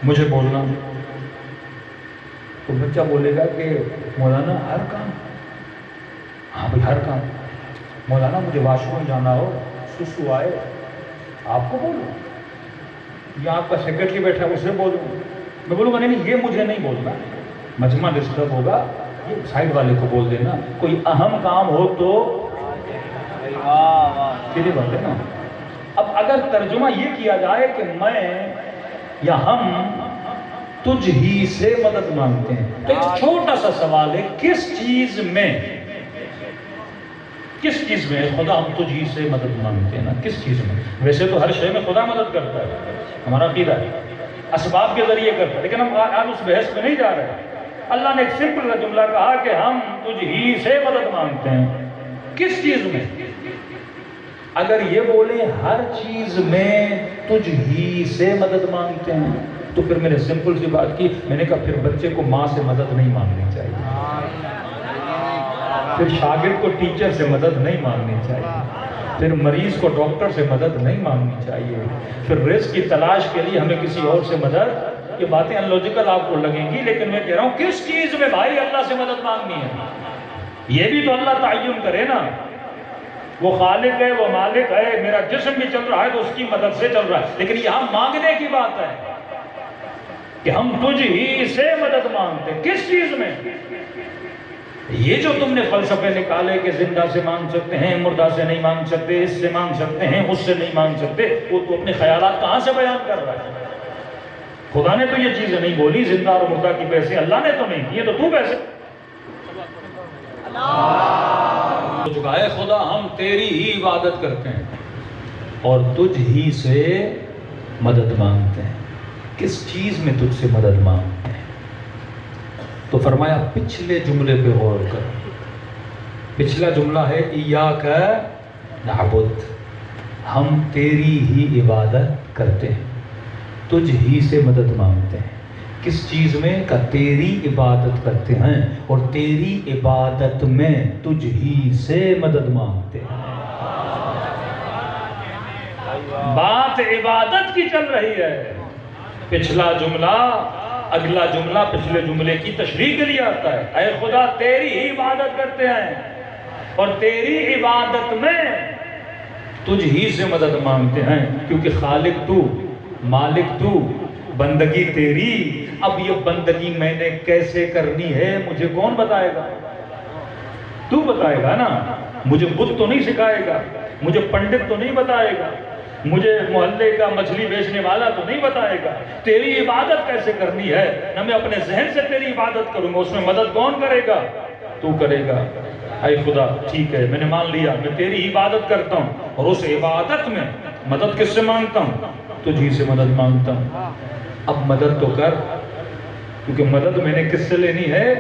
مجھے بولنا، تو بچہ بولے گا کہ مولانا ہر کام؟ ہاں بھائی ہر کام۔ مولانا مجھے واش روم جانا ہو، سسو آئے، آپ کو بولوں یا آپ کا سیکرٹری بیٹھا ہے اسے بولوں؟ میں بولوں گا نہیں یہ مجھے نہیں بولنا، مجمع ڈسٹرب ہوگا، یہ سائڈ والے کو بول دینا، کوئی اہم کام ہو تو سیدھی بات ہے نا۔ اب اگر ترجمہ یہ کیا جائے کہ میں یا ہم تجھ ہی سے مدد مانگتے ہیں، تو ایک چھوٹا سا سوال ہے، کس چیز میں؟ کس چیز میں خدا ہم تجھ ہی سے مدد مانگتے ہیں نا؟ کس چیز میں؟ ویسے تو ہر شے میں خدا مدد کرتا ہے، ہمارا عقیدہ ہے، اسباب کے ذریعے کرتا ہے، لیکن ہم آج اس بحث میں نہیں جا رہے۔ اللہ نے ایک سمپل سا جملہ کہا کہ ہم تجھ ہی سے مدد مانگتے ہیں۔ کس چیز میں؟ اگر یہ بولے ہر چیز میں تجھ ہی سے مدد مانگتے ہیں تو پھر میں نے سمپل سی بات کی، میں نے کہا پھر بچے کو ماں سے مدد نہیں مانگنی چاہیے، پھر شاگرد کو ٹیچر سے مدد نہیں مانگنی چاہیے، پھر مریض کو ڈاکٹر سے مدد نہیں مانگنی چاہیے، پھر رزق کی تلاش کے لیے ہمیں کسی اور سے مدد۔ یہ باتیں ان لوجیکل آپ کو لگیں گی، لیکن میں کہہ رہا ہوں کس چیز میں بھائی اللہ سے مدد مانگنی ہے؟ یہ بھی تو اللہ تعین کرے نا۔ وہ خالق ہے، وہ مالک ہے، میرا جسم بھی چل رہا ہے تو اس کی مدد سے چل رہا ہے، لیکن یہاں مانگنے کی بات ہے کہ ہم تجھ ہی سے مدد مانگتے ہیں۔ کس چیز میں؟ یہ جو تم نے فلسفے نکالے کہ زندہ سے مانگ سکتے ہیں، مردہ سے نہیں مانگ سکتے، اس سے مانگ سکتے ہیں، اس سے نہیں مانگ سکتے، وہ تو اپنے خیالات کہاں سے بیان کر رہا ہے؟ خدا نے تو یہ چیزیں نہیں بولی، زندہ اور مردہ کی پیسے اللہ نے تو نہیں دیے، تو پیسے چکائے خدا ہم تیری ہی عبادت کرتے ہیں اور تجھ ہی سے مدد مانگتے ہیں۔ کس چیز میں تجھ سے مدد مانگتے ہیں؟ تو فرمایا پچھلے جملے پہ غور کر۔ پچھلا جملہ ہے ایاک نعبد، ہم تیری ہی عبادت کرتے ہیں، تجھ ہی سے مدد مانگتے ہیں۔ کس چیز میں؟ کہ تیری عبادت کرتے ہیں اور تیری عبادت میں تجھ ہی سے مدد مانگتے ہیں۔ بات عبادت کی چل رہی ہے۔ پچھلا جملہ اگلا جملہ پچھلے جملے کی تشریح کے لیے آتا ہے۔ اے خدا تیری ہی عبادت کرتے ہیں اور تیری عبادت میں تجھ ہی سے مدد مانگتے ہیں، کیونکہ خالق تو، مالک تو، بندگی تیری۔ اب یہ بندگی میں نے کیسے کرنی ہے مجھے کون بتائے گا؟ تو بتائے گا نا۔ مجھے بت تو نہیں سکھائے گا، مجھے پنڈت تو نہیں بتائے گا، مجھے محلے کا مچھلی بیچنے والا تو نہیں بتائے گا۔ تیری عبادت کیسے کرنی ہے نہ میں اپنے ذہن سے تیری عبادت کروں گا، اس میں مدد کون کرے گا؟ تو کرے گا۔ اے خدا ٹھیک ہے، میں نے مان لیا میں تیری عبادت کرتا ہوں اور اس عبادت میں مدد کس سے مانگتا ہوں؟ تجھی سے مدد مانگتا ہوں۔ اب مدد تو کر، کیونکہ مدد میں نے کس سے لینی ہے؟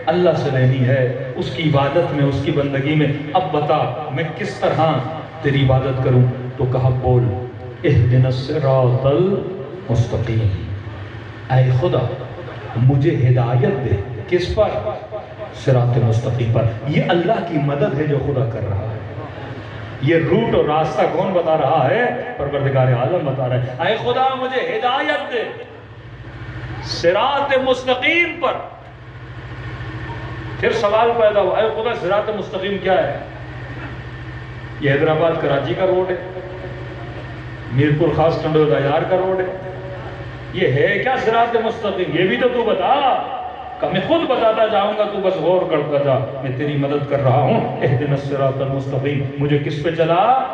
اللہ سے لینی ہے، اس کی عبادت میں، اس کی بندگی میں۔ اب بتا میں کس طرح تیری عبادت کروں؟ تو کہا بول اہدنا الصراط المستقیم، اے خدا مجھے ہدایت دے۔ کس پر؟ صراط مستقیم پر۔ یہ اللہ کی مدد ہے جو خدا کر رہا ہے۔ یہ روٹ اور راستہ کون بتا رہا ہے؟ پروردگار عالم بتا رہا ہے۔ اے خدا مجھے ہدایت دے صراط مستقیم پر۔ پھر سوال پیدا ہوا، اے خدا صراط مستقیم کیا ہے؟ یہ حیدرآباد کراچی کا روڈ ہے، میرپور خاص ٹنڈو دایار کا روڈ ہے، یہ ہے کیا صراط مستقیم؟ یہ بھی تو بتا کہ میں خود بتاتا جاؤں گا، تو بس غور کرتا جا، میں تیری مدد کر رہا ہوں۔ اہدنا الصراط المستقیم، مجھے کس پہ چلا؟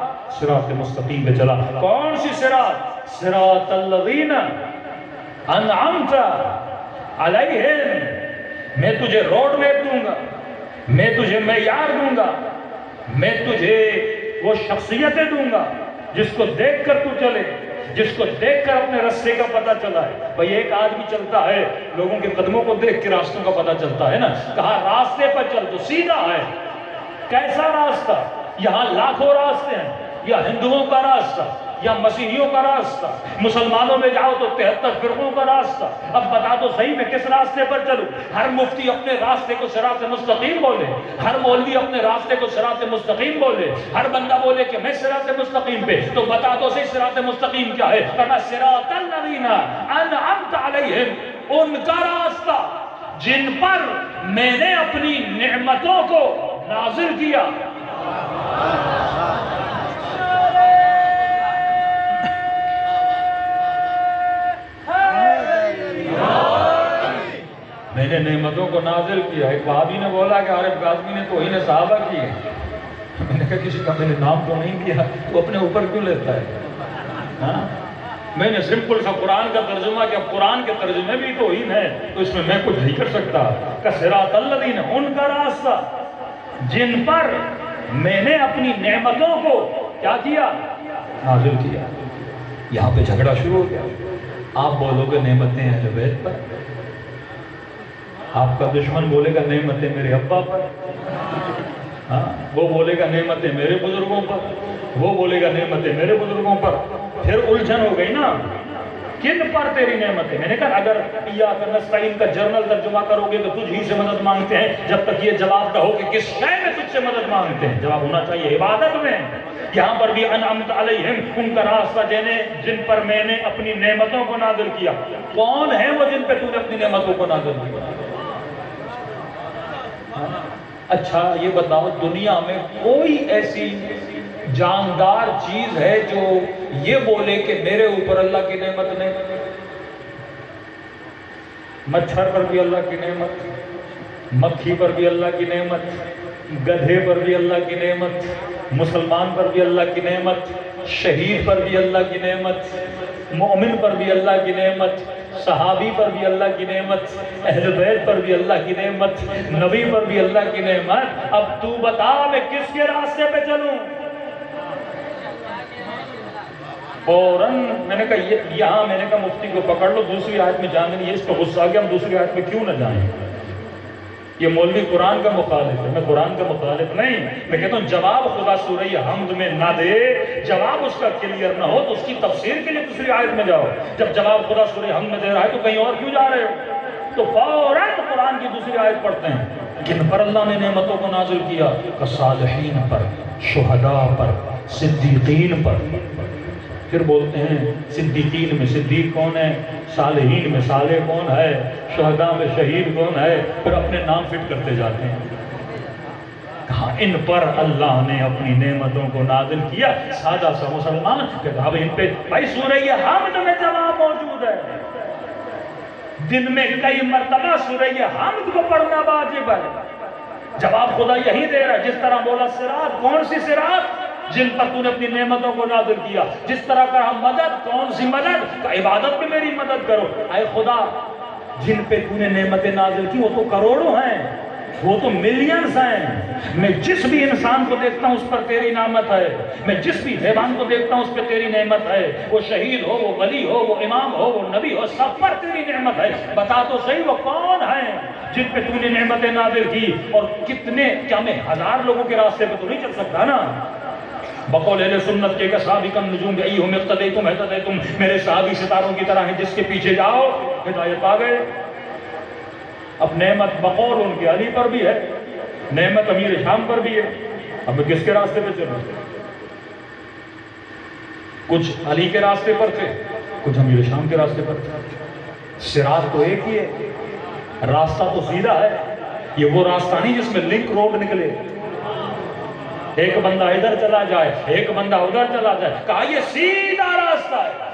صراط مستقیم پہ چلا۔ کون سی صراط؟ صراط الذین انعمت علیہم، میں تجھے روڈ میپ دوں گا، میں تجھے معیار دوں گا، میں تجھے وہ شخصیتیں دوں گا جس کو دیکھ کر تو چلے، جس کو دیکھ کر اپنے راستے کا پتہ چلا ہے۔ بھئی ایک آدمی چلتا ہے، لوگوں کے قدموں کو دیکھ کے راستوں کا پتہ چلتا ہے نا۔ کہا راستے پر چل تو سیدھا ہے۔ کیسا راستہ؟ یہاں لاکھوں راستے ہیں، یا ہندوؤں کا راستہ یا مسیحیوں کا راستہ، مسلمانوں میں جاؤ تو 73 فرقوں کا راستہ۔ اب بتا تو صحیح میں کس راستے پر چلوں؟ ہر مفتی اپنے راستے کو صراط مستقیم بولے، ہر مولوی اپنے راستے کو صراط مستقیم بولے، ہر بندہ بولے کہ میں صراط مستقیم پہ، تو بتا تو صحیح صراط مستقیم کیا ہے؟ فرمایا صراط الذین انعمت علیہم، ان کا راستہ جن پر میں نے اپنی نعمتوں کو نازل کیا۔ میں نے نعمتوں کو نازل کیا۔ ایک وہابی نے بولا کہ عارف کاظمی نے توہین صحابہ کی ہے۔ میں نے کہا کسی کا میں نے نام تو نہیں دیا، تو اپنے اوپر کیوں لیتا ہے؟ میں نے سمپل سا قرآن کا ترجمہ کیا، قرآن کے ترجمے بھی توہین ہے تو اس میں کچھ نہیں کر سکتا۔ کہ صراط الذین، ان کا راستہ جن پر میں نے اپنی نعمتوں کو کیا کیا؟ نازل کیا۔ یہاں پہ جھگڑا شروع ہو گیا۔ آپ بولو گے نعمتیں اہل بیت پر، آپ کا دشمن بولے گا نعمتیں میرے ابا پر، ہاں وہ بولے گا نعمتیں میرے بزرگوں پر، وہ بولے گا نعمتیں میرے بزرگوں پر، پھر الجھن ہو گئی نا، کن پر تیری نعمتیں؟ میں نے کہا اگر ایاک نستعین کا جرنل ترجمہ کرو گے تو تجھ ہی سے مدد مانگتے ہیں، جب تک یہ جواب نہ ہو کہ کس شے میں تجھ سے مدد مانگتے ہیں، جواب ہونا چاہیے عبادت میں۔ یہاں پر بھی انعمت علیہم، ان کا راستہ جن پر میں نے اپنی نعمتوں کو نازل کیا۔ کون ہے وہ جن پہ تو نے اپنی نعمتوں کو نازل کیا؟ اچھا یہ بتاؤ، دنیا میں کوئی ایسی جاندار چیز ہے جو یہ بولے کہ میرے اوپر اللہ کی نعمت نہیں؟ مچھر پر بھی اللہ کی نعمت، مکھی پر بھی اللہ کی نعمت، گدھے پر بھی اللہ کی نعمت، مسلمان پر بھی اللہ کی نعمت، شہید پر بھی اللہ کی نعمت، مومن پر بھی اللہ کی نعمت، صحابی پر بھی اللہ کی نعمت، اہل بیت پر بھی اللہ کی نعمت، نبی پر بھی اللہ کی نعمت۔ اب تو بتا میں کس کے راستے پہ چلوں؟ فوراً میں نے کہا یہاں میں نے کہا مفتی کو پکڑ لو، دوسری آیت میں جانے نہیں ہے، اس کو غصہ آ گیا، ہم دوسری آیت میں کیوں نہ جائیں؟ یہ مولوی قرآن کا مخالف ہے، میں قرآن کا مخالف نہیں، میں کہتا ہوں جواب خدا سورہ حمد میں نہ دے، جواب اس کا کلیئر نہ ہو تو اس کی تفسیر کے لیے دوسری آیت میں جاؤ۔ جب جواب خدا سورہ حمد میں دے رہا ہے تو کہیں اور کیوں جا رہے ہو؟ تو فوراً قرآن کی دوسری آیت پڑھتے ہیں، کن پر اللہ نے نعمتوں کو نازل کیا؟ صالحین پر، شہداء پر، صدیقین پر۔ پھر بولتے ہیں صدیقین میں صدیق کون ہے، صالحین میں صالح کون ہے، شہداء میں شہید کون ہے، پھر اپنے نام فٹ کرتے جاتے ہیں۔ کہاں ان پر اللہ نے اپنی نعمتوں کو نازل کیا۔ سادہ سا مسلمان کہتا اب ان پہ بھائی سورہ حمد میں جواب موجود ہے، دن میں کئی مرتبہ سورہ حمد کو پڑھنا واجب ہے، جواب خدا یہی دے رہا ہے۔ جس طرح بولا صراط، کون سی صراط؟ جن پر تو نے اپنی نعمتوں کو نازل کیا۔ جس طرح کہا مدد، کون سی مدد؟ کہ عبادت میں میری مدد کرو۔ اے خدا جن پہ تو نے نعمتیں نازل کی وہ تو کروڑوں ہیں، وہ تو ملینز ہیں، میں جس بھی انسان کو دیکھتا ہوں اس پر تیری نعمت ہے، میں جس بھی حیوان کو دیکھتا ہوں اس پہ تیری نعمت ہے، وہ شہید ہو، وہ ولی ہو، وہ امام ہو، وہ نبی ہو، سب پر تیری نعمت ہے۔ بتا تو صحیح وہ کون ہیں جن پہ تو نے نعمتیں نازل کی، اور کتنے؟ کیا میں ہزار لوگوں کے راستے پہ تو نہیں چل سکتا نا؟ بقول اہل سنت کے سابقا النجوم ایہم اقتدیتم اہتدیتم، میرے صحابی ستاروں کی طرح ہیں، جس کے پیچھے جاؤ ہدایت پا گئے۔ اب نعمت بقول ان کے علی پر بھی ہے، نعمت امیر شام پر بھی ہے، اب میں کس کے راستے پہ چلوں؟ کچھ علی کے راستے پر تھے، کچھ امیر شام کے راستے پر تھے۔ صراط تو ایک ہی ہے، راستہ تو سیدھا ہے، یہ وہ راستہ نہیں جس میں لنک روڈ نکلے، ایک بندہ ادھر چلا جائے ایک بندہ ادھر چلا جائے۔ کہا یہ سیدھا راستہ ہے،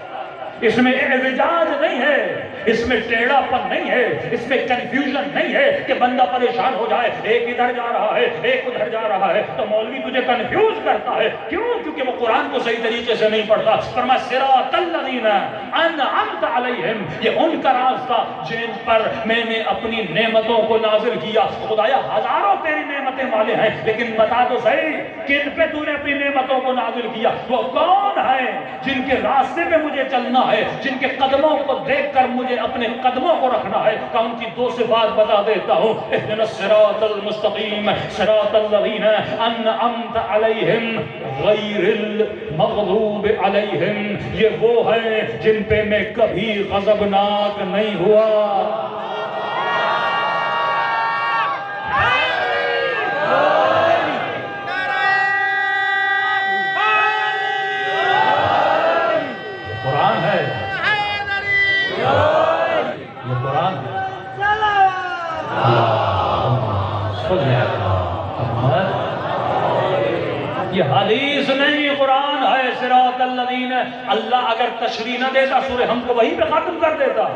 اس میں اعوجاج نہیں ہے، اس میں ٹیڑھا پن نہیں ہے، اس میں کنفیوژن نہیں ہے کہ بندہ پریشان ہو جائے، ایک ادھر جا رہا ہے ایک ادھر جا رہا ہے تو مولوی تجھے کنفیوز کرتا ہے۔ کیوں؟ کیونکہ وہ قرآن کو صحیح طریقے سے نہیں پڑھتا۔ فرمایا صراط الذین انعمت علیہم، یہ ان کا راستہ جن پر میں نے اپنی نعمتوں کو نازل کیا۔ خدایا ہزاروں تیری نعمتیں والے ہیں، لیکن بتا تو صحیح کن پہ تو نے اپنی نعمتوں کو نازل کیا؟ وہ کون ہیں جن کے راستے پہ مجھے چلنا ہے، جن کے قدموں کو دیکھ کر مجھے اپنے قدموں کو رکھنا ہے؟ کہ ان کی دو صفات بتا دیتا ہوں، اہدنا الصراط المستقیم صراط الذین انعمت علیہم غیر المغضوب علیہم، یہ وہ ہیں جن پہ میں کبھی غضبناک نہیں ہوا۔ یہ حدیث نہیں قرآن ہے۔ صراط الذین، اللہ اگر تشریح نہ دیتا سورہ ہم کو وہیں پہ ختم کر دیتا،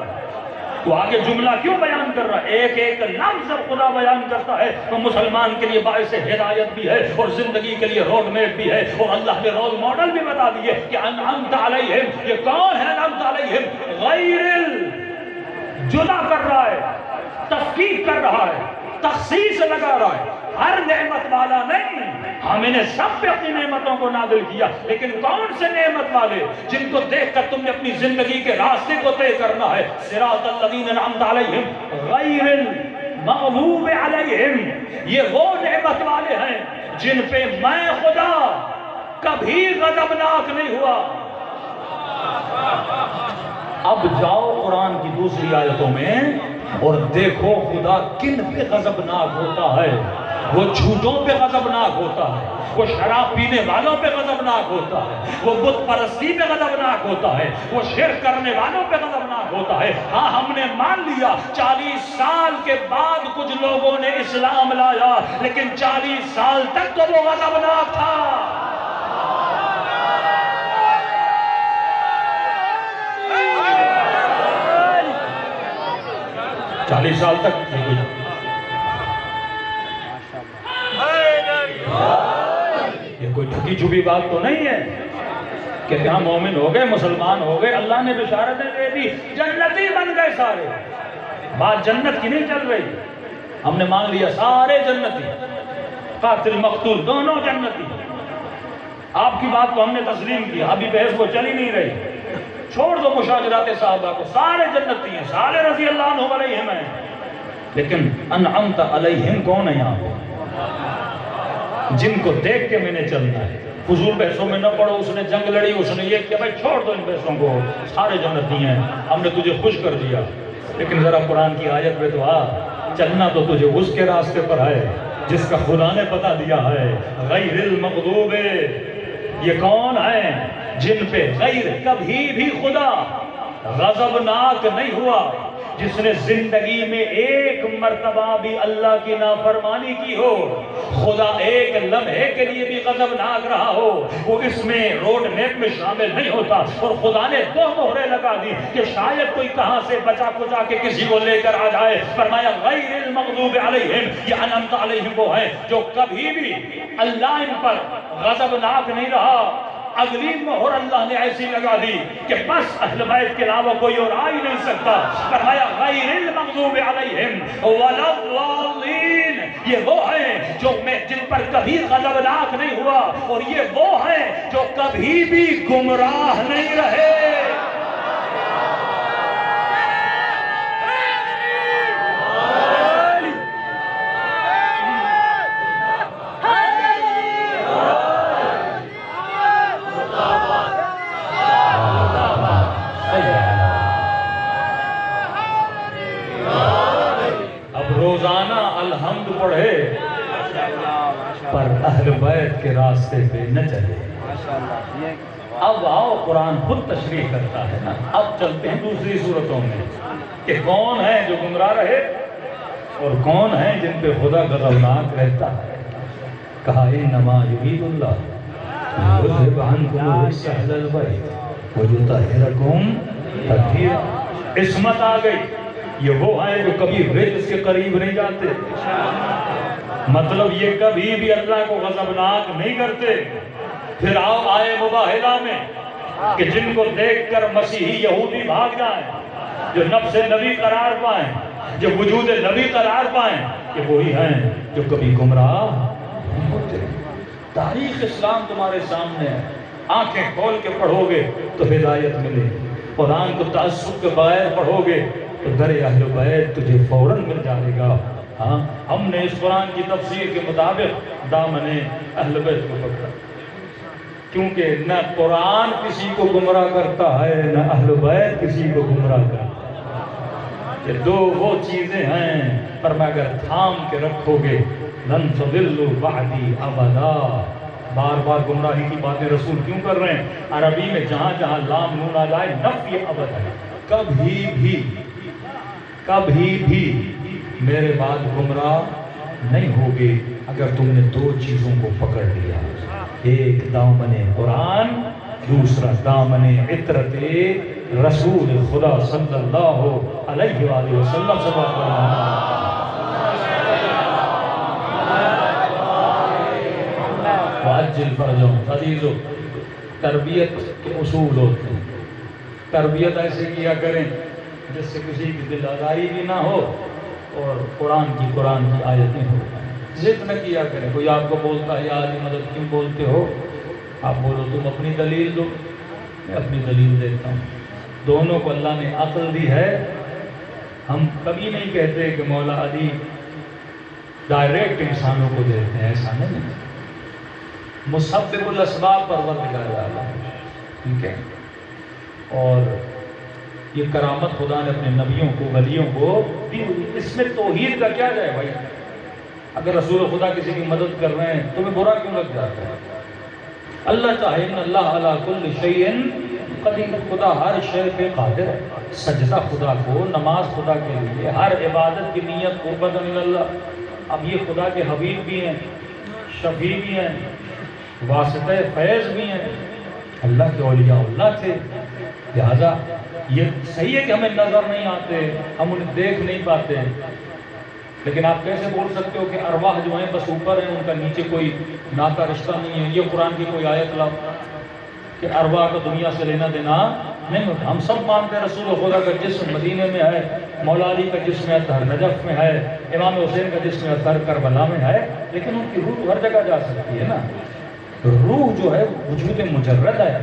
تو آگے جملہ کیوں بیان کر رہا ہے؟ ایک ایک لفظ جب خدا بیان کرتا ہے تو مسلمان کے لیے باعث ہدایت بھی ہے اور زندگی کے لیے روڈ میپ بھی ہے، اور اللہ نے رول ماڈل بھی بتا دیے کہ انعمت علیہم، یہ کون ہے انعمت علیہم؟ غیر جدا کر رہا ہے، تفکیک کر رہا ہے، تخصیص لگا رہا ہے۔ ہر نعمت والا نہیں، ہم انہیں سب پہ اپنی نعمتوں کو نازل کیا، لیکن کون سے نعمت والے جن کو دیکھ کر تم نے اپنی زندگی کے راستے کو طے کرنا ہے. صراط الذین انعمت علیہم غیر المغضوب علیہم، یہ وہ نعمت والے ہیں جن پہ میں خدا کبھی غضبناک نہیں ہوا. اب جاؤ قرآن کی دوسری آیتوں میں اور دیکھو خدا کن پہ غضبناک ہوتا ہے. وہ جھوٹوں پہ غضبناک ہوتا ہے، وہ شراب پینے والوں پہ غضبناک ہوتا ہے، وہ بت پرستی پہ غضبناک ہوتا ہے، وہ شرک کرنے والوں پہ غضبناک ہوتا ہے. ہاں ہم نے مان لیا 40 سال کے بعد کچھ لوگوں نے اسلام لایا، لیکن 40 سال تک تو وہ غضبناک تھا. 40 سال تک یہ کوئی ٹھگی چھپی بات تو نہیں ہے کہ ہم مومن ہو گئے، مسلمان ہو گئے، اللہ نے بشارتیں دے دی، جنتی بن گئے سارے. بات جنت کی نہیں چل رہی. ہم نے مان لیا سارے جنتی، قاتل مقتول دونوں جنتی. آپ کی بات کو ہم نے تسلیم کیا، ابھی بحث وہ چل ہی نہیں رہی. چھوڑ دو مشاجرات صحابہ کو، سارے جنتی ہیں، سارے رضی اللہ عنہ علیہم ہیں. لیکن انعمت علیہم کون ہے یہاں پہ؟ جن کو دیکھ کے میں نے چلنا ہے. فضول بحثوں میں نہ پڑو، اس نے جنگ لڑی، اس نے یہ کیا، بھائی چھوڑ دو ان بحثوں کو، سارے جنتی ہیں، ہم نے تجھے خوش کر دیا. لیکن ذرا قرآن کی آیت پہ تو آ، چلنا تو تجھے اس کے راستے پر ہے جس کا خدا نے بتا دیا ہے. غیر المغضوب، یہ کون ہیں جن پہ غیر کبھی بھی خدا غضبناک نہیں ہوا، جس نے زندگی میں ایک مرتبہ بھی اللہ کی نافرمانی کی ہو، خدا ایک لمحے کے لیے بھی غضبناک رہا ہو، وہ اس میں روڈ میپ میں شامل نہیں ہوتا. اور خدا نے 2 مہریں لگا دی کہ شاید کوئی کہاں سے بچا کچا کے کسی کو لے کر آ جائے. فرمایا غیر المغضوب علیہم، یہ انعمت علیہم وہ ہیں جو کبھی بھی اللہ ان پر غضبناک نہیں رہا. اگلی مہر اللہ نے ایسی لگا دی کہ بس اہل بیت کے علاوہ کوئی اور آ ہی نہیں سکتا. فرمایا غیر المغضوب علیہم ولا الضالین، یہ وہ ہیں جو جن پر کبھی غضبناک نہیں ہوا، اور یہ وہ ہیں جو کبھی بھی گمراہ نہیں رہے. روزانہ الحمد پڑھے پر اہل بیت کے راستے پہ نہ چلے. اب آؤ قرآن خود تشریح کرتا ہے نا. اب چلتے ہیں دوسری صورتوں میں کہ کون ہیں جو گمراہ رہے اور کون ہیں جن پہ خدا غضبناک رہتا ہے. کہا انما یرید اللہ یذهب عنکم الرجس اہل البیت ویطہرکم تطہیرا. عصمت آ گئی. یہ وہ ہیں جو کبھی رجس کے قریب نہیں جاتے، مطلب یہ کبھی بھی اللہ کو غضبناک نہیں کرتے. پھر آؤ آئے مباہلہ میں کہ جن کو دیکھ کر مسیحی یہودی بھاگ جائیں، جو نفس نبی قرار پائیں، جو وجود نبی قرار پائیں، کہ وہی ہیں جو کبھی گمراہ نہیں ہوتے. تاریخ اسلام تمہارے سامنے ہے، آنکھیں کھول کے پڑھو گے تو ہدایت ملے. قرآن کو تعصب کے بغیر پڑھو گے تو در اہل بیت تجھے فوراً مل جائے گا. ہاں ہم نے اس قرآن کی تفسیر کے مطابق دامن اہل بیت کو پکڑا، کیونکہ نہ قرآن کسی کو گمراہ کرتا ہے نہ اہل بیت کسی کو گمراہ کرتا ہے. یہ دو وہ چیزیں ہیں پر میں اگر تھام کے رکھو گے لن تضلوا بعدی ابدا. بار بار گمراہی کی باتیں رسول کیوں کر رہے ہیں؟ عربی میں جہاں جہاں لام نون آ جائے نفی ابد ہے. کبھی بھی میرے بعد گمراہ نہیں ہوگے اگر تم نے 2 چیزوں کو پکڑ لیا. ایک دامن قرآن، دوسرا دامن عطرت رسول خدا صلی اللہ علیہ وآلہ وسلم. صلی اللہ علیہ وسلم وعجل فرجهم. عزیزو، تربیت کے اصول ہوتے ہیں. تربیت ایسے کیا کریں جس سے کسی کی دل آزاری بھی نہ ہو اور قرآن کی آیتیں ہو. ضد نہ کیا کریں. کوئی آپ کو بولتا ہے یار مدد کیوں بولتے ہو, آپ بولو تم اپنی دلیل دو, میں اپنی دلیل دیتا ہوں. دونوں کو اللہ نے عقل دی ہے. ہم کبھی نہیں کہتے کہ مولا علی ڈائریکٹ انسانوں کو دیتے ہیں, ایسا نہیں. مسبب الاسباب پروردگار اعلیٰ, ٹھیک ہے. اور یہ کرامت خدا نے اپنے نبیوں کو ولیوں کو دی ہوئی. اس میں توحید کا کیا جائے بھائی؟ اگر رسول خدا کسی کی مدد کر رہے ہیں تمہیں برا کیوں لگ جاتا ہے؟ اللہ چاہے ان اللہ علی کل شیء قدیر, خدا ہر شے پہ قادر ہے. سجدہ خدا کو, نماز خدا کے لیے, ہر عبادت کی نیت قربت اللہ. اب یہ خدا کے حبیب بھی ہیں, شفیع بھی ہیں, واسطہ فیض بھی ہیں, اللہ کے اولیاء اللہ تھے. لہذا یہ صحیح ہے کہ ہمیں نظر نہیں آتے, ہم انہیں دیکھ نہیں پاتے, لیکن آپ کیسے بول سکتے ہو کہ ارواح جو ہیں بس اوپر ہیں, ان کا نیچے کوئی ناطہ رشتہ نہیں ہے؟ یہ قرآن کی کوئی آیت لاؤ کہ ارواح کا دنیا سے لینا دینا نہیں ہوتا. ہم سب مانتے ہیں رسول خدا کا جسم مدینے میں ہے, مولا علی کا جسم اطہر نجف میں ہے, امام حسین کا جسم اطہر کربلا میں ہے, لیکن ان کی روح ہر جگہ جا سکتی ہے نا. روح جو ہے وجود مجرد ہے,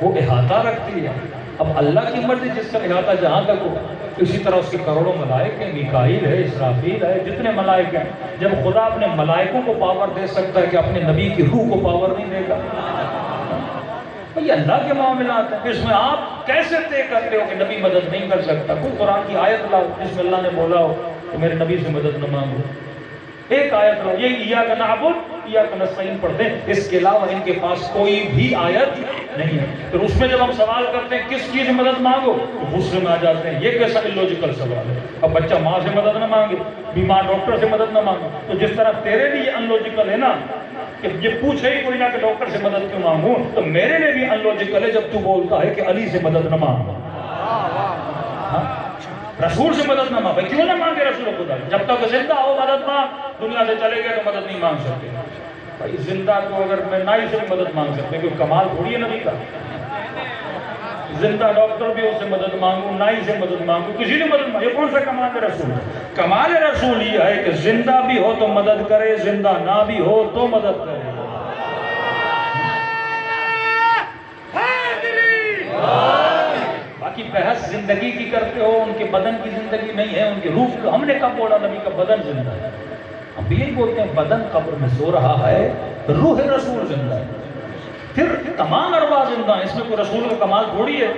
وہ احاطہ رکھتی ہے. اب اللہ کی مرضی جس کا احاطہ جہاں تک ہو, اسی طرح اس کے کروڑوں ملائک ہیں, میکائیل ہے, اسرافیل ہے, جتنے ملائک ہیں. جب خدا اپنے ملائکوں کو پاور دے سکتا ہے کہ اپنے نبی کی روح کو پاور نہیں دے گا؟ یہ اللہ کے معاملات ہیں. اس میں آپ کیسے طے کرتے ہو کہ نبی مدد نہیں کر سکتا؟ کوئی قرآن کی آیت لاؤ جس میں اللہ نے بولا ہو کہ میرے نبی سے مدد نہ مانگو. ایک آیت لاؤ, یہ ایاک نعبد ایاک نستعین پڑھتے ہیں, اس کے علاوہ ان کے پاس کوئی بھی آیت نہیں ہے. پھر اس میں جب ہم سوال کرتے ہیں کس چیز مدد مانگو تو غصے میں آ جاتے ہیں. یہ کیسا الوجیکل سوال ہے؟ اب بچہ ماں سے مدد نہ مانگے, بیمار ڈاکٹر سے مدد نہ مانگے, تو جس طرح تیرے لیے ان لوجیکل ہے نا کہ یہ پوچھے ہی کوئی نہ کہ ڈاکٹر سے مدد کیوں مانگوں, تو میرے لیے بھی ان لوجیکل ہے جب تو بولتا ہے کہ علی سے مدد نہ مانگو, رسول سے مدد نہ مانگو. کیوں نہ مانگے رسول خدا؟ جب تک زندہ ہو مدد مانگ, دنیا سے چلے گئے تو مدد نہیں مانگ سکتے. بھائی زندہ کو اگر میں نائی سے بھی مدد مانگ سکتے, کوئی کمال تھوڑی ہے نبی کا. زندہ ڈاکٹر بھی اس سے مدد مانگوں, نائی سے مدد مانگوں, کسی نے مدد مانگو. یہ کون سا کمال رسول ہے؟ کمال رسول یہ ہے کہ زندہ بھی ہو تو مدد کرے, زندہ نہ بھی ہو تو مدد کرے. باقی بحث زندگی کی کرتے ہو, ان کے بدن کی زندگی نہیں ہے, ان کے روح کی. ہم نے کب بولا نبی کا بدن زندہ ہے؟ ہم بھی یہی بولتے ہیں بدن قبر میں سو رہا ہے, روح رسول زندہ ہے. پھر تمام ارواح زندہ ہیں, اس میں کوئی رسول کا کمال تھوڑی ہے.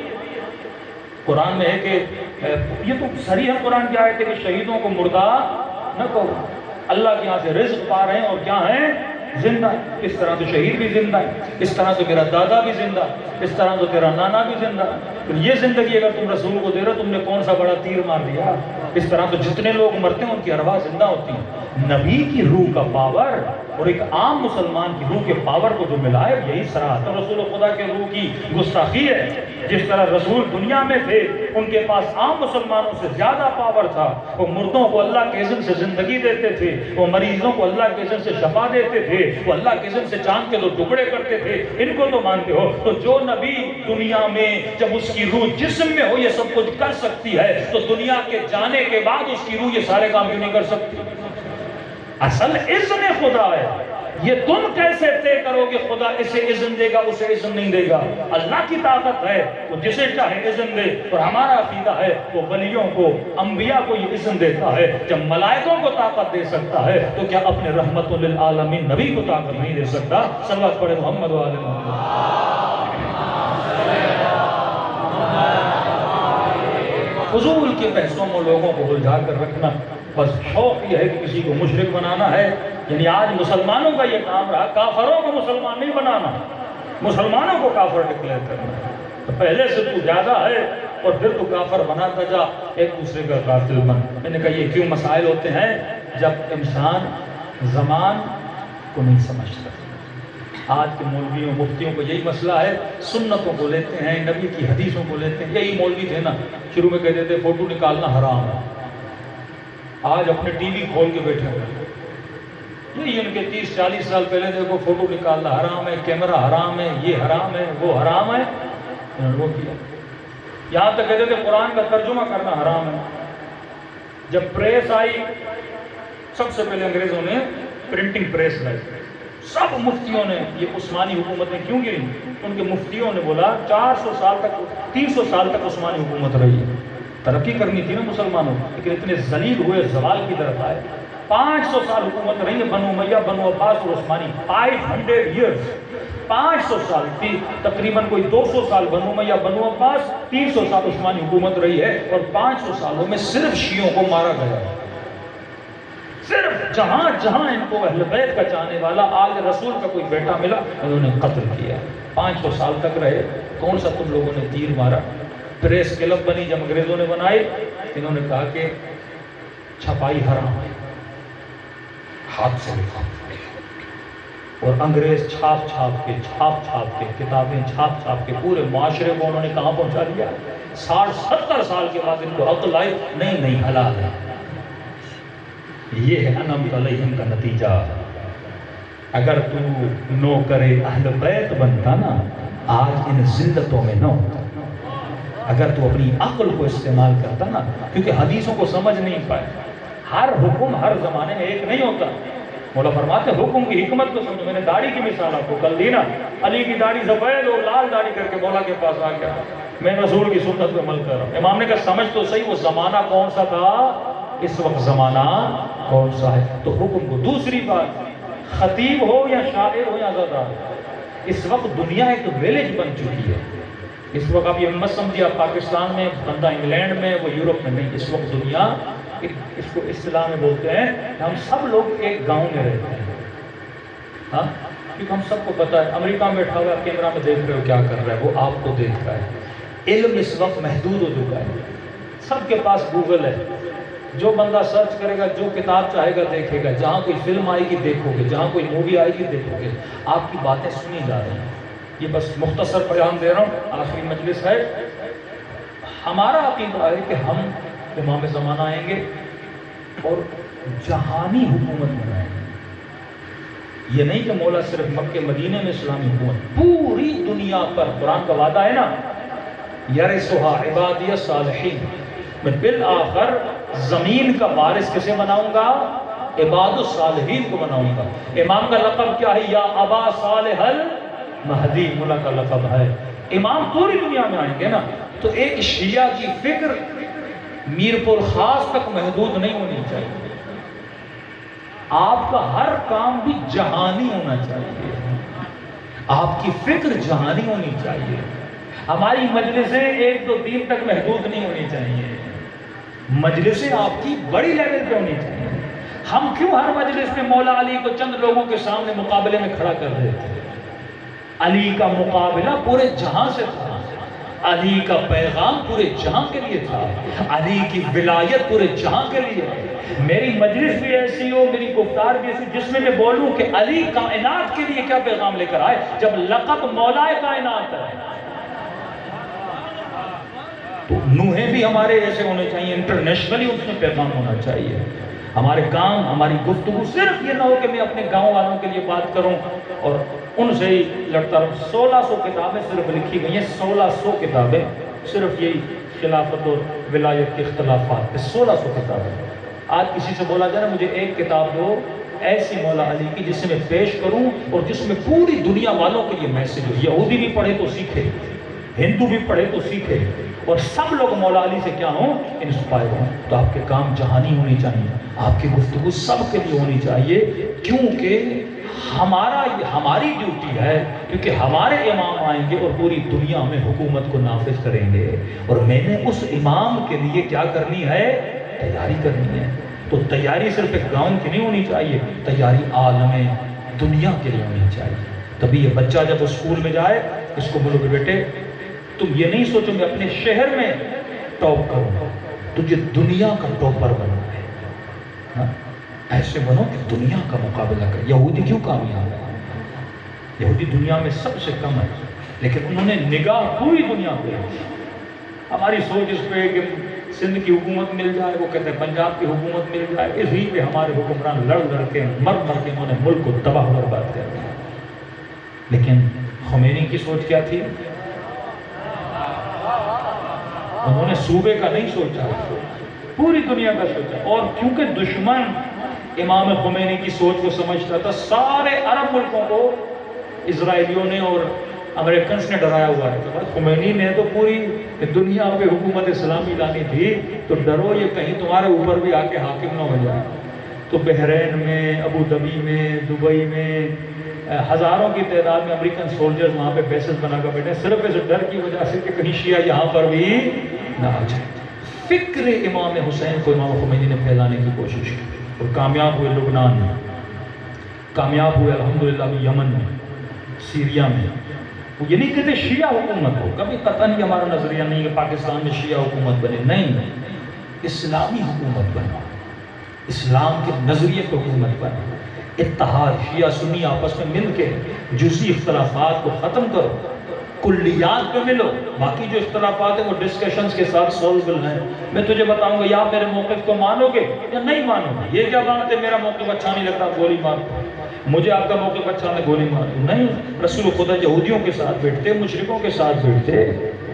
قرآن میں ہے کہ یہ تو صریحاً قرآن کی آیت ہے کہ شہیدوں کو مردہ نہ کہو, اللہ کے یہاں سے رزق پا رہے ہیں اور کیا ہیں؟ زندہ. اس طرح تو شہید بھی زندہ ہے, اس طرح تو میرا دادا بھی زندہ, اس طرح تو تیرا نانا بھی زندہ. پھر یہ زندگی اگر تم رسول کو دے رہے, تم نے کون سا بڑا تیر مار دیا؟ اس طرح تو جتنے لوگ مرتے ہیں ان کی ارواح زندہ ہوتی ہیں. نبی کی روح کا پاور اور ایک عام مسلمان کی روح کے پاور کو جو ملا ہے, یہی صراحت رسول خدا کے روح کی گستاخی ہے. جس طرح رسول دنیا میں تھے, ان کے پاس عام مسلمانوں سے زیادہ پاور تھا. وہ مردوں کو اللہ کے اذن سے زندگی دیتے تھے, وہ مریضوں کو اللہ کے اذن سے شفا دیتے تھے, وہ اللہ کے اذن سے چاند کے 2 ٹکڑے کرتے تھے. ان کو تو مانتے ہو. تو جو نبی دنیا میں جب اس کی روح جسم میں ہو یہ سب کچھ کر سکتی ہے, تو دنیا کے جانے کے بعد اس کی روح یہ سارے کام کیوں نہیں کر سکتی؟ اصل اذن خدا ہے. یہ تم کیسے طے کرو گے خدا اسے اذن دے گا اسے اذن نہیں دے گا؟ اللہ کی طاقت ہے, وہ جسے چاہے اذن دے. اور ہمارا عقیدہ ہے وہ ولیوں کو, انبیاء کو یہ اذن دیتا ہے. جب ملائکوں کو طاقت دے سکتا ہے تو کیا اپنے رحمت للعالمین نبی کو طاقت نہیں دے سکتا؟ صلوات پڑھے محمد و آل محمد. فضول کے بحثوں میں لوگوں کو الجھا کر رکھنا, بس شوق یہ ہے کہ کسی کو مشرک بنانا ہے. یعنی آج مسلمانوں کا یہ کام رہا, کافروں کو مسلمان نہیں بنانا, مسلمانوں کو کافر ڈکلیئر کرنا. تو پہلے سے تو زیادہ ہے اور پھر تو کافر بناتا جا, ایک دوسرے کا قاتل بن. میں نے کہا یہ کیوں مسائل ہوتے ہیں جب انسان زمان کو نہیں سمجھتا. آج کے مولویوں مفتیوں کو یہی مسئلہ ہے, سنتوں کو لیتے ہیں, نبی کی حدیثوں کو لیتے ہیں. یہی مولوی تھے نا شروع میں کہتے تھے فوٹو نکالنا حرام ہے, آج اپنے ٹی وی کھول کے بیٹھے ہوئے. یہی ان کے 30-40 سال پہلے دیکھو فوٹو نکالنا حرام ہے, کیمرہ حرام ہے, یہ حرام ہے, وہ حرام ہے, انہوں نے وہ کیا. یہاں تک کہتے تھے قرآن کا ترجمہ کرنا حرام ہے. جب پریس آئی سب سے پہلے انگریزوں نے پرنٹنگ پریس ہے، سب مفتیوں نے، یہ عثمانی حکومت میں کیوں گری؟ ان کے مفتیوں نے بولا 400 سال تک 300 سال تک عثمانی حکومت رہی، ترقی کرنی تھی نا مسلمانوں، لیکن اتنے ذلیل ہوئے زوال کی طرف آئے۔ 500 سال حکومت رہی ہے بنو امیہ، بنو عباس اور عثمانی، 500 ایئرز، 500 سال تھی، تقریباً کوئی 200 سال بنو امیہ بنو عباس، 300 سال عثمانی حکومت رہی ہے، اور 500 سالوں میں صرف شیعوں کو مارا گیا ہے۔ صرف جہاں جہاں ان کو اہل بیت کا چاہنے والا آل رسول کا کوئی بیٹا ملا انہوں نے قتل کیا۔ 500 سال تک رہے، کون سا تم لوگوں نے تیر مارا؟ پریس کلب بنی جب انگریزوں نے بنائی، انہوں نے کہا کہ چھپائی حرام ہے، ہاتھ سے لکھا، اور انگریز چھاپ چھاپ کے کتابیں چھاپ کے پورے معاشرے کو انہوں نے کہاں پہنچا دیا؟ 60-70 سال کے بعد ان کو عقل آئی، نہیں حلال ہے۔ یہ ہے انعمت علیہم کا نتیجہ۔ اگر تو نو کرے اہل بیت بنتا نا، آج ان ذلتوں میں نہ ہوتا۔ اگر تو اپنی عقل کو استعمال کرتا نا، کیونکہ حدیثوں کو سمجھ نہیں پائے، ہر حکم ہر زمانے میں ایک نہیں ہوتا۔ مولا فرماتے ہیں حکم کی حکمت کو سمجھو۔ میں نے داڑھی کی مثال آپ کو کل دی نا، علی کی داڑھی سفید اور لال داڑھی کر کے مولا کے پاس آ گیا، میں رسول کی سنت پہ عمل کر رہا ہوں۔ امام نے کہا سمجھ تو صحیح، وہ زمانہ کون سا تھا، اس وقت زمانہ کون سا ہے؟ تو حکم کو۔ دوسری بات، خطیب ہو یا شاعر ہو یا عزادار، اس وقت دنیا ایک ویلیج بن چکی ہے۔ اس وقت آپ یہ مت سمجھیے آپ پاکستان میں، بندہ انگلینڈ میں، وہ یورپ میں نہیں، اس وقت دنیا، اس کو اصطلاح میں بولتے ہیں کہ ہم سب لوگ ایک گاؤں میں رہتے ہیں، ہاں، کیونکہ ہم سب کو پتا ہے امریکہ میں بیٹھا ہوا ہے، کیمرہ میں دیکھ رہے ہو کیا کر رہا ہے، وہ آپ کو دیکھ رہا ہے۔ علم اس وقت محدود ہو چکا ہے، سب کے پاس گوگل ہے، جو بندہ سرچ کرے گا، جو کتاب چاہے گا دیکھے گا، جہاں کوئی فلم آئے گی دیکھو گے، جہاں کوئی مووی آئے گی دیکھو گے، آپ کی باتیں سنی جا رہی ہیں۔ یہ بس مختصر بیان دے رہا ہوں، آخری مجلس ہے۔ ہمارا عقیدہ ہے کہ ہم امام زمانہ آئیں گے اور جہانی حکومت بنائیں گے۔ یہ نہیں کہ مولا صرف مکہ مدینے میں اسلامی حکومت، پوری دنیا پر قرآن کا وعدہ ہے نا، یرثھا عبادی الصالحین، میں بالآخر زمین کا وارث کسے بناؤں گا؟ عباد الصالحین کو بناؤں گا۔ امام کا لقب کیا ہے؟ یا ابا صالح المہدی، مولا کا لقب ہے۔ امام پوری دنیا میں آئیں گے نا، تو ایک شیعہ کی فکر میر پور خاص تک محدود نہیں ہونی چاہیے، آپ کا ہر کام بھی جہانی ہونا چاہیے، آپ کی فکر جہانی ہونی چاہیے۔ ہماری مجلسیں 1-2 دن تک محدود نہیں ہونی چاہیے، مجلسیں آپ کی بڑی لیول پہ ہونی چاہیے۔ ہم کیوں ہر مجلس میں مولا علی کو چند لوگوں کے سامنے مقابلے میں کھڑا کر دیتے ہیں؟ علی کا مقابلہ پورے جہاں سے تھا، علی کا پیغام پورے جہاں کے لیے تھا، علی کی ولایت پورے جہاں کے لیے ہے۔ میری مجلس بھی ایسی ہو، میری گفتار بھی ایسی، جس میں میں بولوں کہ علی کائنات کے لیے کیا پیغام لے کر آئے، جب لقب مولا کائنات ہے۔ تو نوحیں بھی ہمارے ایسے ہونے چاہیے، انٹرنیشنلی اس میں پیغام ہونا چاہیے۔ ہمارے کام، ہماری گفتگو صرف یہ نہ ہو کہ میں اپنے گاؤں والوں کے لیے بات کروں اور ان سے ہی لڑتا رہوں۔ 1600 کتابیں صرف لکھی گئی ہیں، 1600 کتابیں، صرف یہی خلافت اور ولایت کے اختلافات، 1600 کتابیں۔ آج کسی سے بولا جائے نا مجھے ایک کتاب دو ایسی مولا علی کی جس میں پیش کروں اور جس میں پوری دنیا والوں کے لیے میسج ہو، یہودی بھی پڑھے تو سیکھے، ہندو بھی پڑھے تو سیکھے، اور سب لوگ مولا علی سے کیا ہوں؟ انسپائر ہوں۔ تو آپ کے کام جہانی ہونی چاہیے، آپ کی گفتگو سب کے لیے ہونی چاہیے، کیونکہ ہماری ڈیوٹی ہے، کیونکہ ہمارے امام آئیں گے اور پوری دنیا میں حکومت کو نافذ کریں گے، اور میں نے اس امام کے لیے کیا کرنی ہے؟ تیاری کرنی ہے۔ تو تیاری صرف ایک گاؤں کی نہیں ہونی چاہیے، تیاری عالم دنیا کے لیے ہونی چاہیے۔ تبھی یہ بچہ جب اسکول میں جائے، اس کو بولو کہ بیٹے تم یہ نہیں سوچو کہ اپنے شہر میں ٹاپ کرو، تجھے دنیا کا ٹاپر بننا ہے، ایسے بنو کہ دنیا کا مقابلہ کرے۔ یہودی کیوں کامیاب ہے؟ یہودی دنیا میں سب سے کم ہے، لیکن انہوں نے نگاہ پوری دنیا پہ۔ ہماری سوچ اس پہ کہ سندھ کی حکومت مل جائے، وہ کہتے ہیں پنجاب کی حکومت مل جائے، اسی پہ ہمارے حکمران لڑ کے مر کے انہوں نے ملک کو تباہ و برباد کر دیا۔ لیکن خمینی کی سوچ کیا تھی؟ انہوں نے صوبے کا نہیں سوچا، پوری دنیا کا سوچا، اور کیونکہ دشمن امام خمینی کی سوچ کو سمجھتا تھا. سارے عرب ملکوں کو اسرائیلیوں نے اور امریکنس نے ڈرایا ہوا ہے کہ خمینی نے تو پوری دنیا پہ حکومت اسلامی لانی تھی، تو ڈرو یہ کہیں تمہارے اوپر بھی آ کے حاکم نہ ہو جائے. تو بحرین میں، ابو ظبی میں، دبئی میں ہزاروں کی تعداد میں امریکن سولجرز وہاں پہ بیسز بنا کر بیٹھے، صرف اس ڈر کی وجہ سے کہ کہیں شیعہ یہاں پر بھی نہ آ جائے. فکر امام حسین کو امام خمینی نے پھیلانے کی کوشش کی اور کامیاب ہوئے. لبنان میں کامیاب ہوئے الحمدللہ، یمن میں، سیریا میں. وہ یہ نہیں کہتے شیعہ حکومت ہو، کبھی قطعاً یہ ہمارا نظریہ نہیں کہ پاکستان میں شیعہ حکومت بنے، نہیں، اسلامی حکومت بنا، اسلام کے نظریے پہ حکومت بنا. اتحاد، شیعہ سنی آپس میں مل کے جزئی اختلافات کو ختم کرو، کلیات پہ ملو. باقی جو اختلافات ہیں وہ ڈسکشنز کے ساتھ سولوبل ہیں. میں تجھے بتاؤں گا یا آپ میرے موقف کو مانو گے یا نہیں مانو گے. یہ کیا بات ہے میرا موقف اچھا نہیں لگتا گولی مار دو، مجھے آپ کا موقف اچھا نہیں گولی مار دو. نہیں، رسول خدا یہودیوں کے ساتھ بیٹھتے، مشرکوں کے ساتھ بیٹھتے.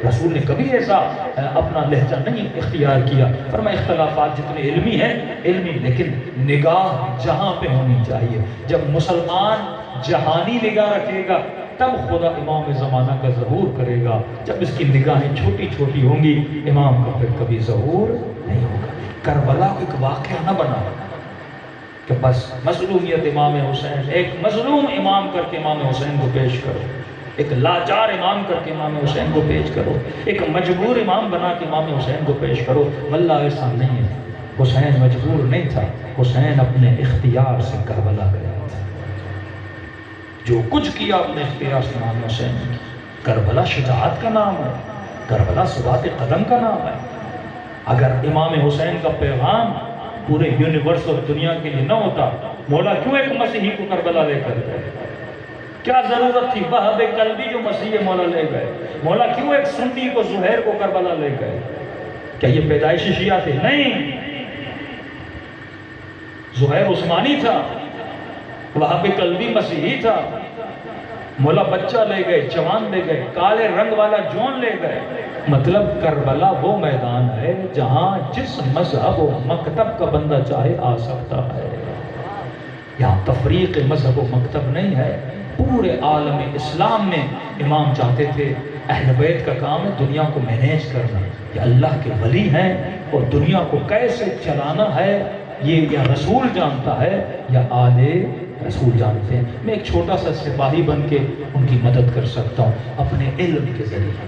رسول نے کبھی ایسا اپنا لہجہ نہیں اختیار کیا. فرمایا اختلافات جتنے علمی ہیں علمی، لیکن نگاہ جہاں پہ ہونی چاہیے. جب مسلمان جہانی نگاہ رکھے گا تب خدا امام زمانہ کا ظہور کرے گا. جب اس کی نگاہیں چھوٹی چھوٹی ہوں گی امام کا پھر کبھی ظہور نہیں ہوگا. کربلا کو ایک واقعہ نہ بنا کہ بس مظلومیت امام حسین، ایک مظلوم امام کر کے امام حسین کو پیش کرو، ایک لاچار امام کر کے امام حسین کو پیش کرو، ایک مجبور امام بنا کے امام حسین کو پیش کرو. واللہ ایسا نہیں ہے. حسین مجبور نہیں تھا، حسین اپنے اختیار سے کربلا گیا تھا. جو کچھ کیا اپنے اختیار سے امام حسین نے. کربلا شجاعت کا نام ہے، کربلا ثبات قدم کا نام ہے. اگر امام حسین کا پیغام پورے یونیورس اور دنیا کے لیے نہ ہوتا، مولا کیوں ایک مسیحی کو کربلا لے کر گئے؟ کیا ضرورت تھی؟ وہب قلبی جو مسیح مولا لے گئے. مولا کیوں ایک سنی کو، زہیر کو کربلا لے گئے؟ کیا یہ پیدائشی شیعہ تھے؟ نہیں، زہیر عثمانی تھا، وہب قلبی مسیحی تھا. مولا بچہ لے گئے، جوان لے گئے، کالے رنگ والا جون لے گئے. مطلب کربلا وہ میدان ہے جہاں جس مذہب و مکتب کا بندہ چاہے آ سکتا ہے. یہاں تفریق مذہب و مکتب نہیں ہے. پورے عالم اسلام میں امام چاہتے تھے اہل بیت کا کام ہے دنیا کو مینیج کرنا. یہ اللہ کے ولی ہیں اور دنیا کو کیسے چلانا ہے یہ یا رسول جانتا ہے یا آل رسول جانتے ہیں. میں ایک چھوٹا سا سپاہی بن کے ان کی مدد کر سکتا ہوں اپنے علم کے ذریعے،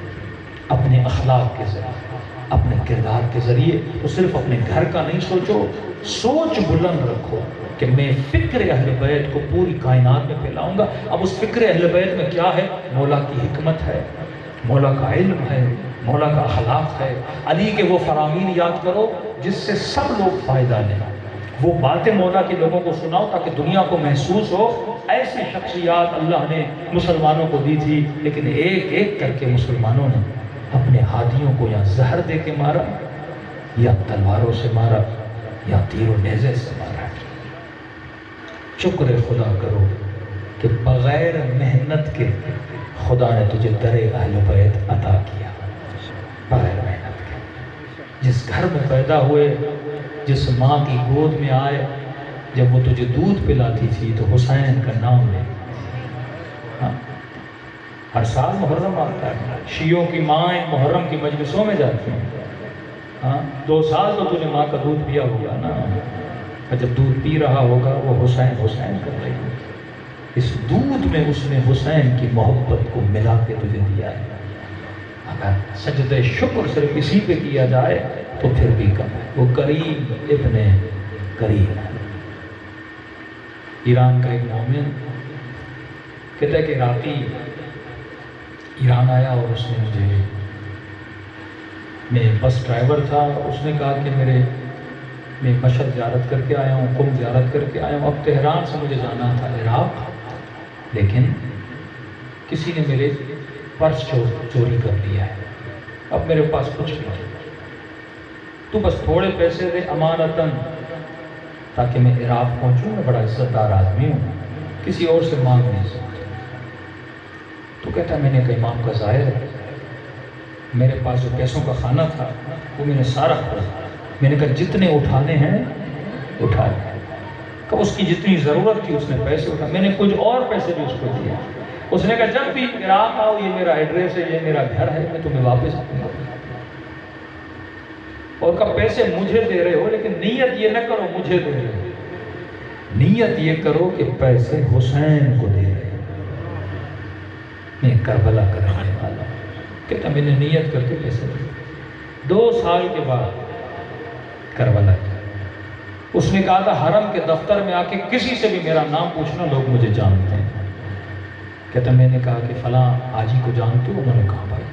اپنے اخلاق کے ذریعے، اپنے کردار کے ذریعے. تو صرف اپنے گھر کا نہیں سوچو، سوچ بلند رکھو کہ میں فکر اہل بیت کو پوری کائنات میں پھیلاؤں گا. اب اس فکر اہل بیت میں کیا ہے؟ مولا کی حکمت ہے، مولا کا علم ہے، مولا کا اخلاق ہے. علی کے وہ فرامین یاد کرو جس سے سب لوگ فائدہ لیں. وہ باتیں مولا کے لوگوں کو سناؤ تاکہ دنیا کو محسوس ہو ایسی شخصیات اللہ نے مسلمانوں کو دی تھی. لیکن ایک ایک کر کے مسلمانوں نے اپنے ہادیوں کو یا زہر دے کے مارا، یا تلواروں سے مارا، یا تیر و نیزے سے مارا. شکر خدا کرو کہ بغیر محنت کے خدا نے تجھے در اہل بیت عطا کیا. بغیر محنت کے جس گھر میں پیدا ہوئے، جس ماں کی گود میں آئے، جب وہ تجھے دودھ پلاتی تھی تو حسین کا نام لے. ہر سال محرم آتا ہے، شیعوں کی مائیں محرم کی مجلسوں میں جاتی ہیں. 2 سال تو تجھے ماں کا دودھ پیا ہوگا نا، اور جب دودھ پی رہا ہوگا وہ حسین حسین کر رہی ہے. اس دودھ میں اس نے حسین کی محبت کو ملا کے تجھے دیا ہے. اگر سجدہ شکر صرف اسی پہ کیا جائے تو پھر بھی کم ہے. وہ کریم ابن کریم. ایران کا ایک مومن کہتا ہے کہ عراقی ایران آیا اور اس نے مجھے، میں بس ڈرائیور تھا، اس نے کہا کہ میں مشہد زیارت کر کے آیا ہوں، قم زیارت کر کے آیا ہوں. اب تہران سے مجھے جانا تھا عراق، لیکن کسی نے میرے پرس چوری کر لیا ہے. اب میرے پاس کچھ نہیں، تو بس تھوڑے پیسے دے امانتاً تاکہ میں عراق پہنچوں. میں بڑا عزت دار آدمی ہوں، کسی اور سے مانگ نہیں سکتا. تو کہتا ہے میں نے کہا امام کا ظاہر ہے، میرے پاس جو پیسوں کا خانہ تھا وہ میں نے سارا کھولا. میں نے کہا جتنے اٹھانے ہیں اٹھا لیں. کہ اس کی جتنی ضرورت تھی اس نے پیسے اٹھا، میں نے کچھ اور پیسے بھی اس کو دیے. اس نے کہا جب بھی عراق آؤ یہ میرا ایڈریس ہے، یہ میرا گھر ہے، میں تمہیں واپس دوں گا. اور کہا پیسے مجھے دے رہے ہو لیکن نیت یہ نہ کرو مجھے دے رہے ہو، نیت یہ کرو کہ پیسے حسین کو دے رہے ہو، میں کربلا کرنے والا ہوں. کہتا میں نے نیت کر کے پیسے دیے. 2 سال کے بعد کربلا گیا. اس نے کہا تھا حرم کے دفتر میں آ کے کسی سے بھی میرا نام پوچھنا، لوگ مجھے جانتے ہیں. کہتا میں نے کہا کہ فلاں حاجی کو جانتے ہو؟ انہوں نے کہا بھائی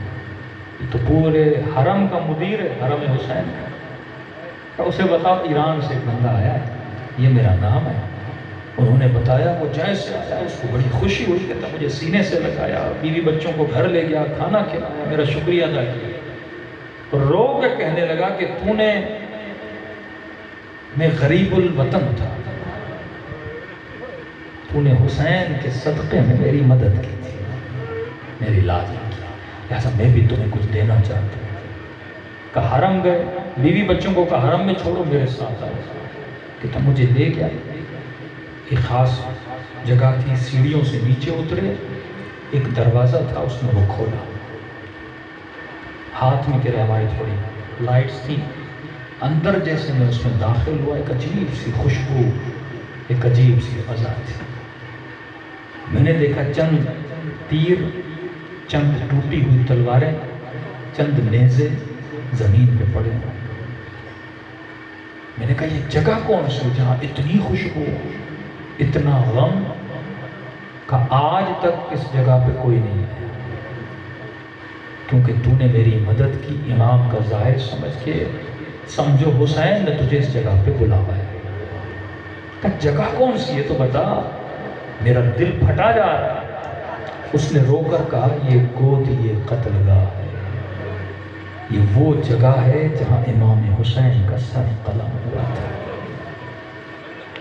یہ تو پورے حرم کا مدیر ہے، حرم حسین کا. اسے بتاؤ ایران سے ایک بندہ آیا ہے، یہ میرا نام ہے. انہوں نے بتایا، وہ جیسے آیا اس کو بڑی خوشی ہوئی. کہتا مجھے سینے سے لگایا، بیوی بچوں کو گھر لے گیا، کھانا کھلایا، میرا شکریہ ادا کیا. رو کے کہنے لگا کہ تو نے، میں غریب الوطن تھا، تو نے حسین کے صدقے میں میری مدد کی تھی، میری لاج کی، لہذا میں بھی تمہیں کچھ دینا چاہتا ہوں. کہ حرم گئے، بیوی بچوں کو کہا حرم میں چھوڑو میرے ساتھ آؤ. کہ مجھے لے گیا، ایک خاص جگہ تھی، سیڑھیوں سے نیچے اترے، ایک دروازہ تھا اس نے وہ کھولا. ہاتھ میں کہ ہماری تھوڑی لائٹس تھی. اندر جیسے میں اس میں داخل ہوا، ایک عجیب سی خوشبو، ایک عجیب سی فضا تھی. میں نے دیکھا چند تیر، چند ٹوٹی ہوئی تلواریں، چند نیزے زمین پہ پڑے. میں نے کہا یہ جگہ کون سی جہاں اتنی خوشبو، اتنا غم؟ کہ آج تک اس جگہ پہ کوئی نہیں آیا، کیونکہ تو نے میری مدد کی. امام کا ظاہر سمجھ کے سمجھو حسین نے تجھے اس جگہ پہ بلاوا ہے. کہ جگہ کون سی ہے تو بتا، میرا دل پھٹا جا رہا ہے. اس نے رو کر کہا یہ گودی قتل گاہ ہے، یہ وہ جگہ ہے جہاں امام حسین کا سر قلم ہوا تھا.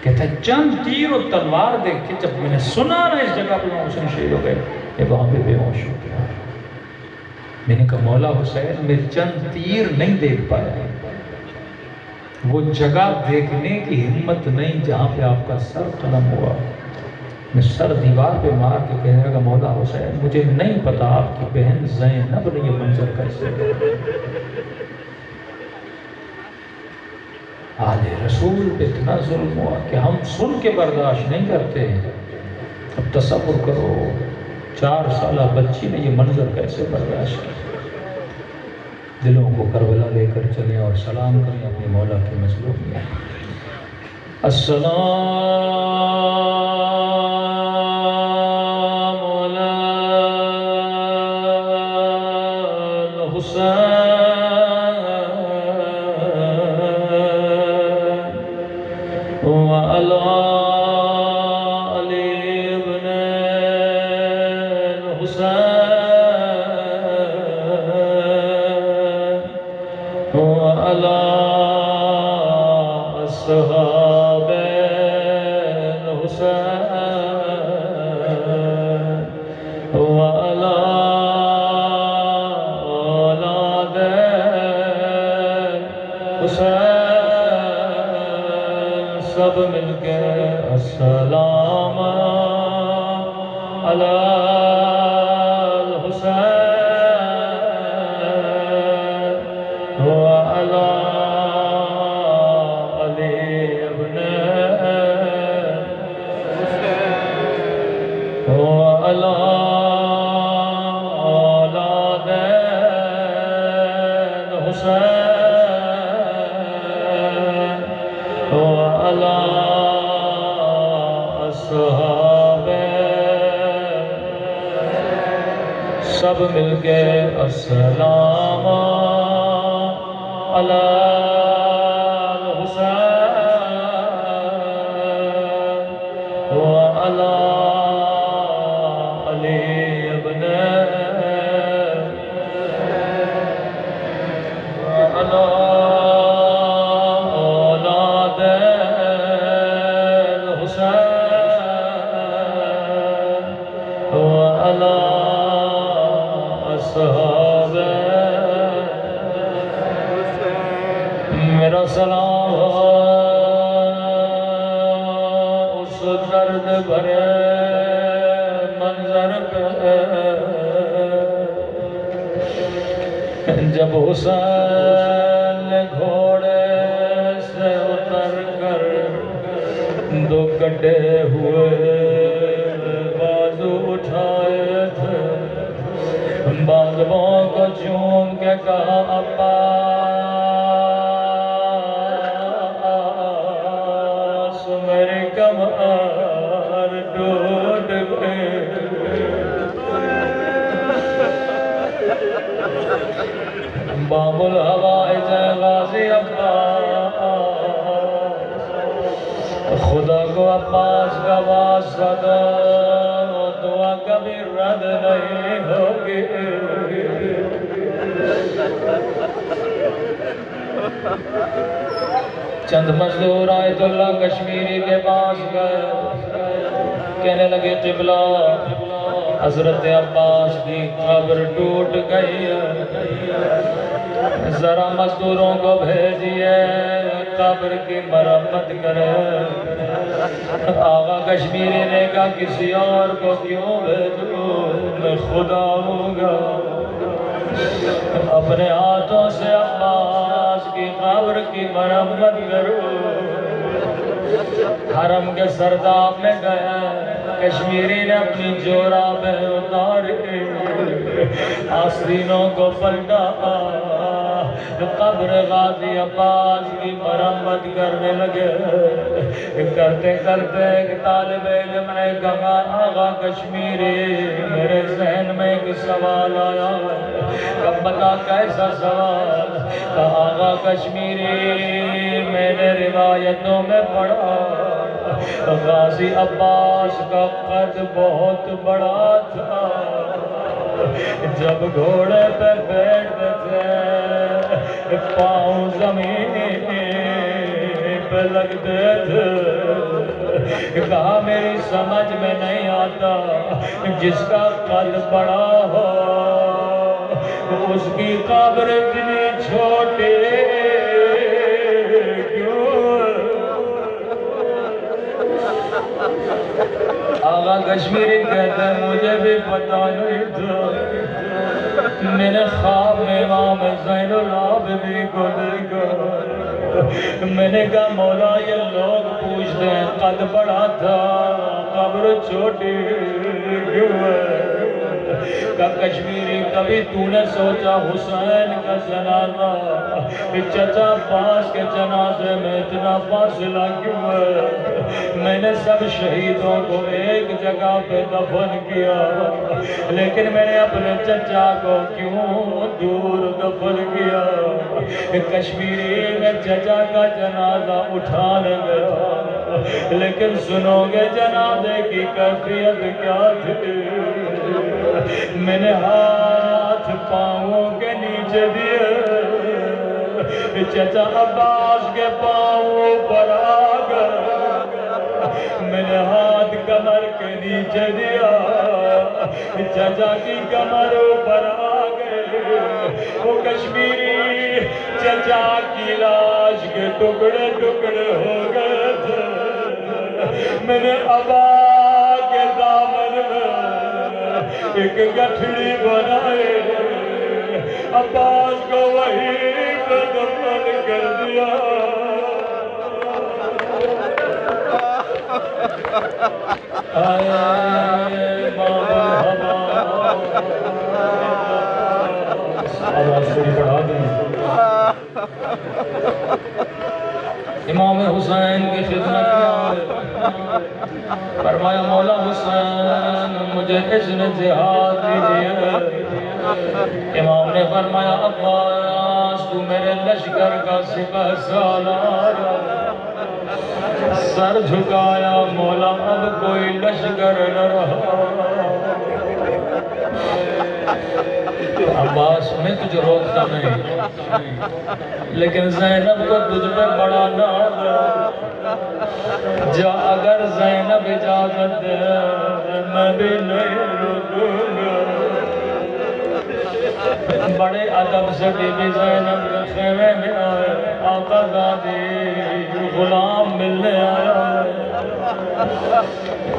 کہتا ہے چند تیر و تلوار دیکھ کے جب میں نے سنا نا اس جگہ پہ حسین شہید ہو گئے، میں وہاں پہ بے ہوش ہو گیا. میں نے کہا مولا حسین میں چند تیر نہیں دیکھ پایا، وہ جگہ دیکھنے کی ہمت نہیں جہاں پہ آپ کا سر قلم ہوا. میں سر دیوار پہ مار کے کہنے لگا مولا حسین مجھے نہیں پتا آپ کی بہن زینب نے یہ منظر کیسے دیکھا. آل رسول پہ اتنا ظلم ہوا کہ ہم سن کے برداشت نہیں کرتے. اب تصور کرو 4 سالہ بچی نے یہ منظر کیسے برداشت کیا. دلوں کو کربلا لے کر چلیں اور سلام کریں اپنے مولا کے مظلوم میں. السلام علی الحسین وعلی علی ابن الحسین وعلی اصحاب الحسین وعلی اولاد حسین. سب مل کے السلام علی الحسین وعلی علی ابن وعلی اولاد الحسین وعلی اصحاب. سب مل کے السلام علی الحسین وعلی علی ابن وعلی اولاد الحسین وعلی اصحاب. میرا سلام درد بھرے منظر پہ جب حسین گھوڑے سے اتر کر دو کٹے ہوئے بازو اٹھائے تھے بازووں کو چوم کے کہا عباس میری کمر ٹوٹ گئی باب الحوائج غازی عباس خدا کو عباس کا واسطہ دو دعا کبھی رد نہیں ہوگی چند مزدور آیت اللہ کشمیری کے پاس گئے کہنے لگے قبلہ حضرت عباس کی قبر ٹوٹ گئی ہے ذرا مزدوروں کو بھیجیے قبر کی مرمت کرے آقا کشمیری نے کہا کسی اور کو کیوں بھیجوں میں خدا ہوں گا اپنے ہاتھوں سے عباس کی قبر کی مرمت کروں حرم کے سرداب میں گیا کشمیری نے اپنی جورابیں اتاری آستینوں کو پلٹا قبر غازی عباس کی مرمت کرنے لگے کرتے کرتے ایک طالب علم نے کہا آقا کشمیری میرے ذہن میں ایک سوال آیا کب بتا کیسا سوال کہا آقا کشمیری میں نے روایتوں میں پڑھا غازی عباس کا قد بہت بڑا تھا جب گھوڑے پہ بیٹھتے تھے پاؤں زمین پہ لگتے تھے کہا میری سمجھ میں نہیں آتا جس کا قد بڑا ہو اس کی قبر اتنی چھوٹی آقا کشمیری کہتے ہیں مجھے بھی پتا نہیں تھا میں نے خواب میں امام زین العابدین کو دیکھا میں نے کہا مولا یہ لوگ پوچھتے ہیں قد بڑا تھا قبر چھوٹی کیوں ہے کہا کشمیری کبھی تو نے سوچا حسین کا جنازہ چچا عباس کے جنازے میں اتنا فاصلہ کیوں ہے میں نے سب شہیدوں کو ایک جگہ پہ دفن کیا لیکن میں نے اپنے چچا کو کیوں دور دفن کیا کشمیری میں چچا کا جنازہ اٹھانے گیا لیکن سنو گے جنازے کی کیفیت کیا تھی میں نے ہاتھ پاؤں کے نیچے دیے چچا عباس کے پاؤں پر آ گئے میں نے ہاتھ کمر کے نیچے دیا چچا کی کمر پر آ گئے وہ کشمیری چچا کی لاش کے ٹکڑے ٹکڑے ہو گئے تھے میں نے ابا کے دامن میں ایک گٹھڑی بنائے عباس کو وہیں پہ دفن کر دیا آئے باب آواز تھوڑی بڑھا دیں امام حسین کی خدمت میں فرمایا مولا حسین مجھے اذن جہاد دیجیے امام نے فرمایا عباس تو میرے لشکر کا سپہ سالار سر جھکایا مولا اب کوئی لشکر نہ رہا عباس میں تجھے روکتا نہیں لیکن زینب کو تجھ پہ بڑا ناز جا اگر زینب اجازت دے میں بھی نہیں رکوں گا بڑے ادب سے بی بی زینب کے خیمے میں آئے آقا زادی غلام ملنے آیا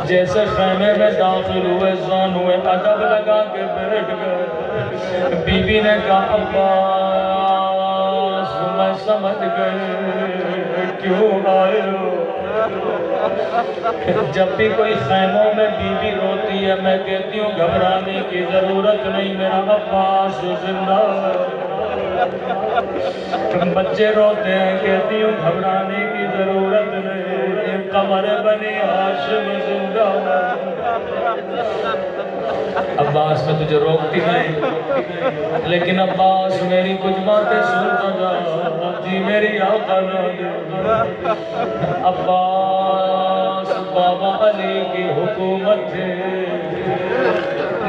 جیسے خیمے میں داخل ہوئے زانوے ادب لگا کے بیٹھ گئے. بی بی نے کہا عباس میں سمجھ گئے کیوں آئے ہو. جب بھی کوئی خیموں میں بی بی روتی ہے میں کہتی ہوں گھبرانے کی ضرورت نہیں, میرا عباس زندہ ہے. بچے روتے ہیں کہتی ہوں گھبرانے کی ضرورت نہیں, قمر بنی ہاشم زندہ ہے. عباس میں تجھے روکتی نہیں, لیکن عباس میری کچھ باتیں سنتا جا, جی میری آقا نہ دے. عباس بابا علی کی حکومت تھے,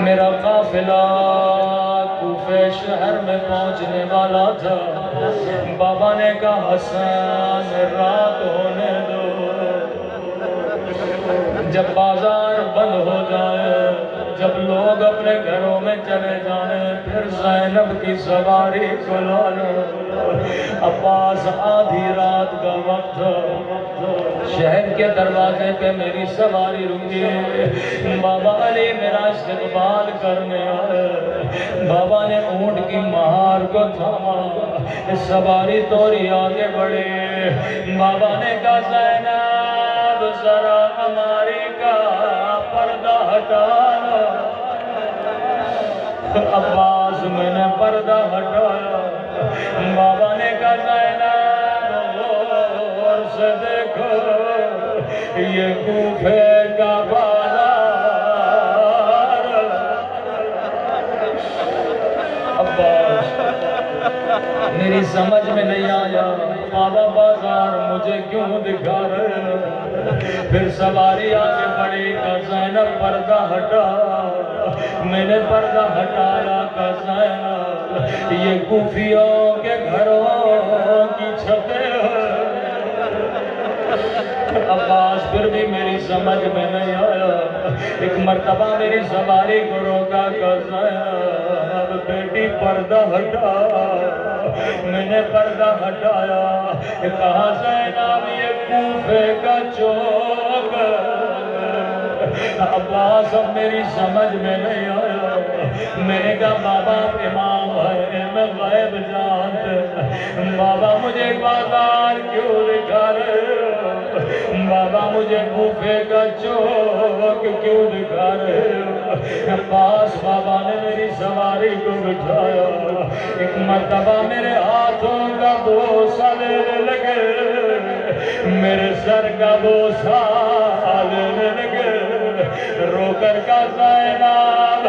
میرا قافلہ کوفہ شہر میں پہنچنے والا تھا. بابا نے کہا حسن رات ہونے دو, جب بازار بند ہو جائے, جب لوگ اپنے گھروں میں چلے جائیں, پھر زینب کی سواری کو لا لو. عباس آدھی رات کا وقت شہر کے دروازے پہ میری سواری رکی, بابا علی میرا استقبال کرنے آئے. بابا نے اونٹ کی مہار کو تھاما, سواری توری آگے بڑھے. بابا نے کہا زینب ذرا ہماری کا پردہ ہٹانا. عباس میں نے پردہ ہٹایا. بابا نے کہا زینب غور سے دیکھو یہ کوفے کا بازار. عباس میری سمجھ میں نہیں آیا, بابا بازار مجھے کیوں دکھا رہے ہیں. پھر سواری آگے بڑھی کہ زینب پردہ ہٹا. میں نے پردہ ہٹایا کہ زینب یہ کوفیوں کے گھروں کی چھتیں ہیں. عباس پھر بھی میری سمجھ میں نہیں آیا. ایک مرتبہ میری سواری کو روکا کہ زینب بیٹی پردہ ہٹا. میں نے پردہ ہٹایا. کہا زینب یہ کوفے کا چوک. عباس اب میری سمجھ میں نہیں آیا. میں نے کہا بابا امام ہے, میں غیب جانتے. بابا مجھے بازار کیوں دکھا رہے ہو. بابا مجھے کوفے کا چوک کیوں دکھا رہے ہو. عباس بابا نے میری سواری کو بٹھایا. ایک مرتبہ میرے ہاتھوں کا بوسہ لینے لگے, میرے سر کا بوسہ لینے لگے. رو کر کا زینب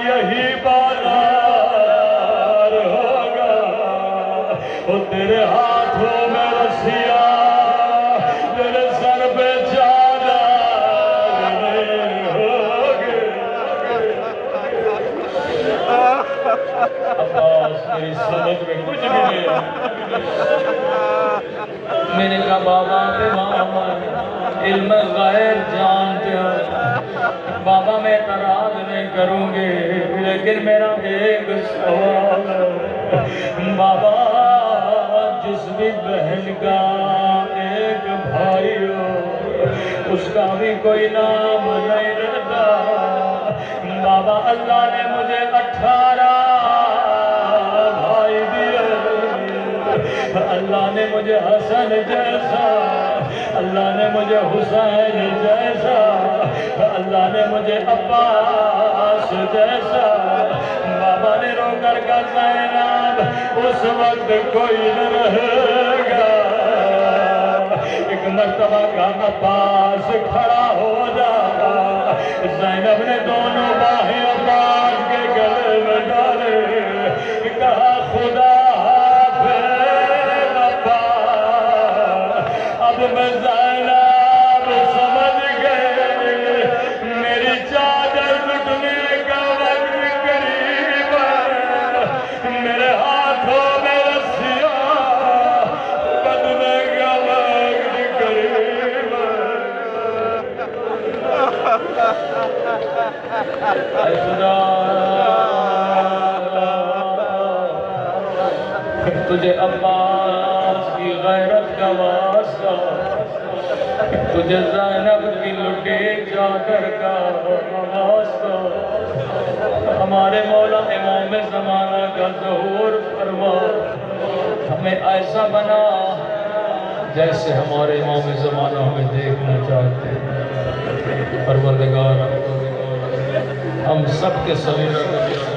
یہی بازار ہوگا, وہ تیرے ہاتھوں میں رسیاں, تیرے سر پہ چادر نہیں ہوگی. عباس میری سمجھ میں کچھ بھی نہیں. میں نے کہا بابا امام علم غیب جانتے ہو. بابا میں اعتراض نہیں کروں گی, لیکن میرا ایک سوال ہے. بابا جس بھی بہن کا ایک بھائی ہو اس کا بھی کوئی نام نہیں رہتا. بابا اللہ نے مجھے 18 بھائی دیے. اللہ نے مجھے حسن جیسا, اللہ نے مجھے حسین جیسا, اللہ نے مجھے عباس جیسا. بابا نے رو کر کا زینب اس وقت کوئی نہ رہے گا. ایک مرتبہ کا عباس کھڑا ہو جا. زینب نے دونوں باہیں عباس کے گلے میں ڈالے. کہا خدا حافظ عباس. اب میں زینب سمجھ گئے میری چادر لٹنے کا وقت قریب ہے. میرے ہاتھوں میں رسیاں بدلنے کا وقت قریب ہے. اے خدا تجھے عباس کی غیرت کا واسطہ, تجھے زینب کی لٹ کے چادر کا واسطہ، ہمارے مولا امام زمانہ کا ظہور فرما، ہمیں ایسا بنا جیسے ہمارے امام زمانہ ہمیں دیکھنا چاہتے ہیں۔ پروردگار ہم سب کے سویرہ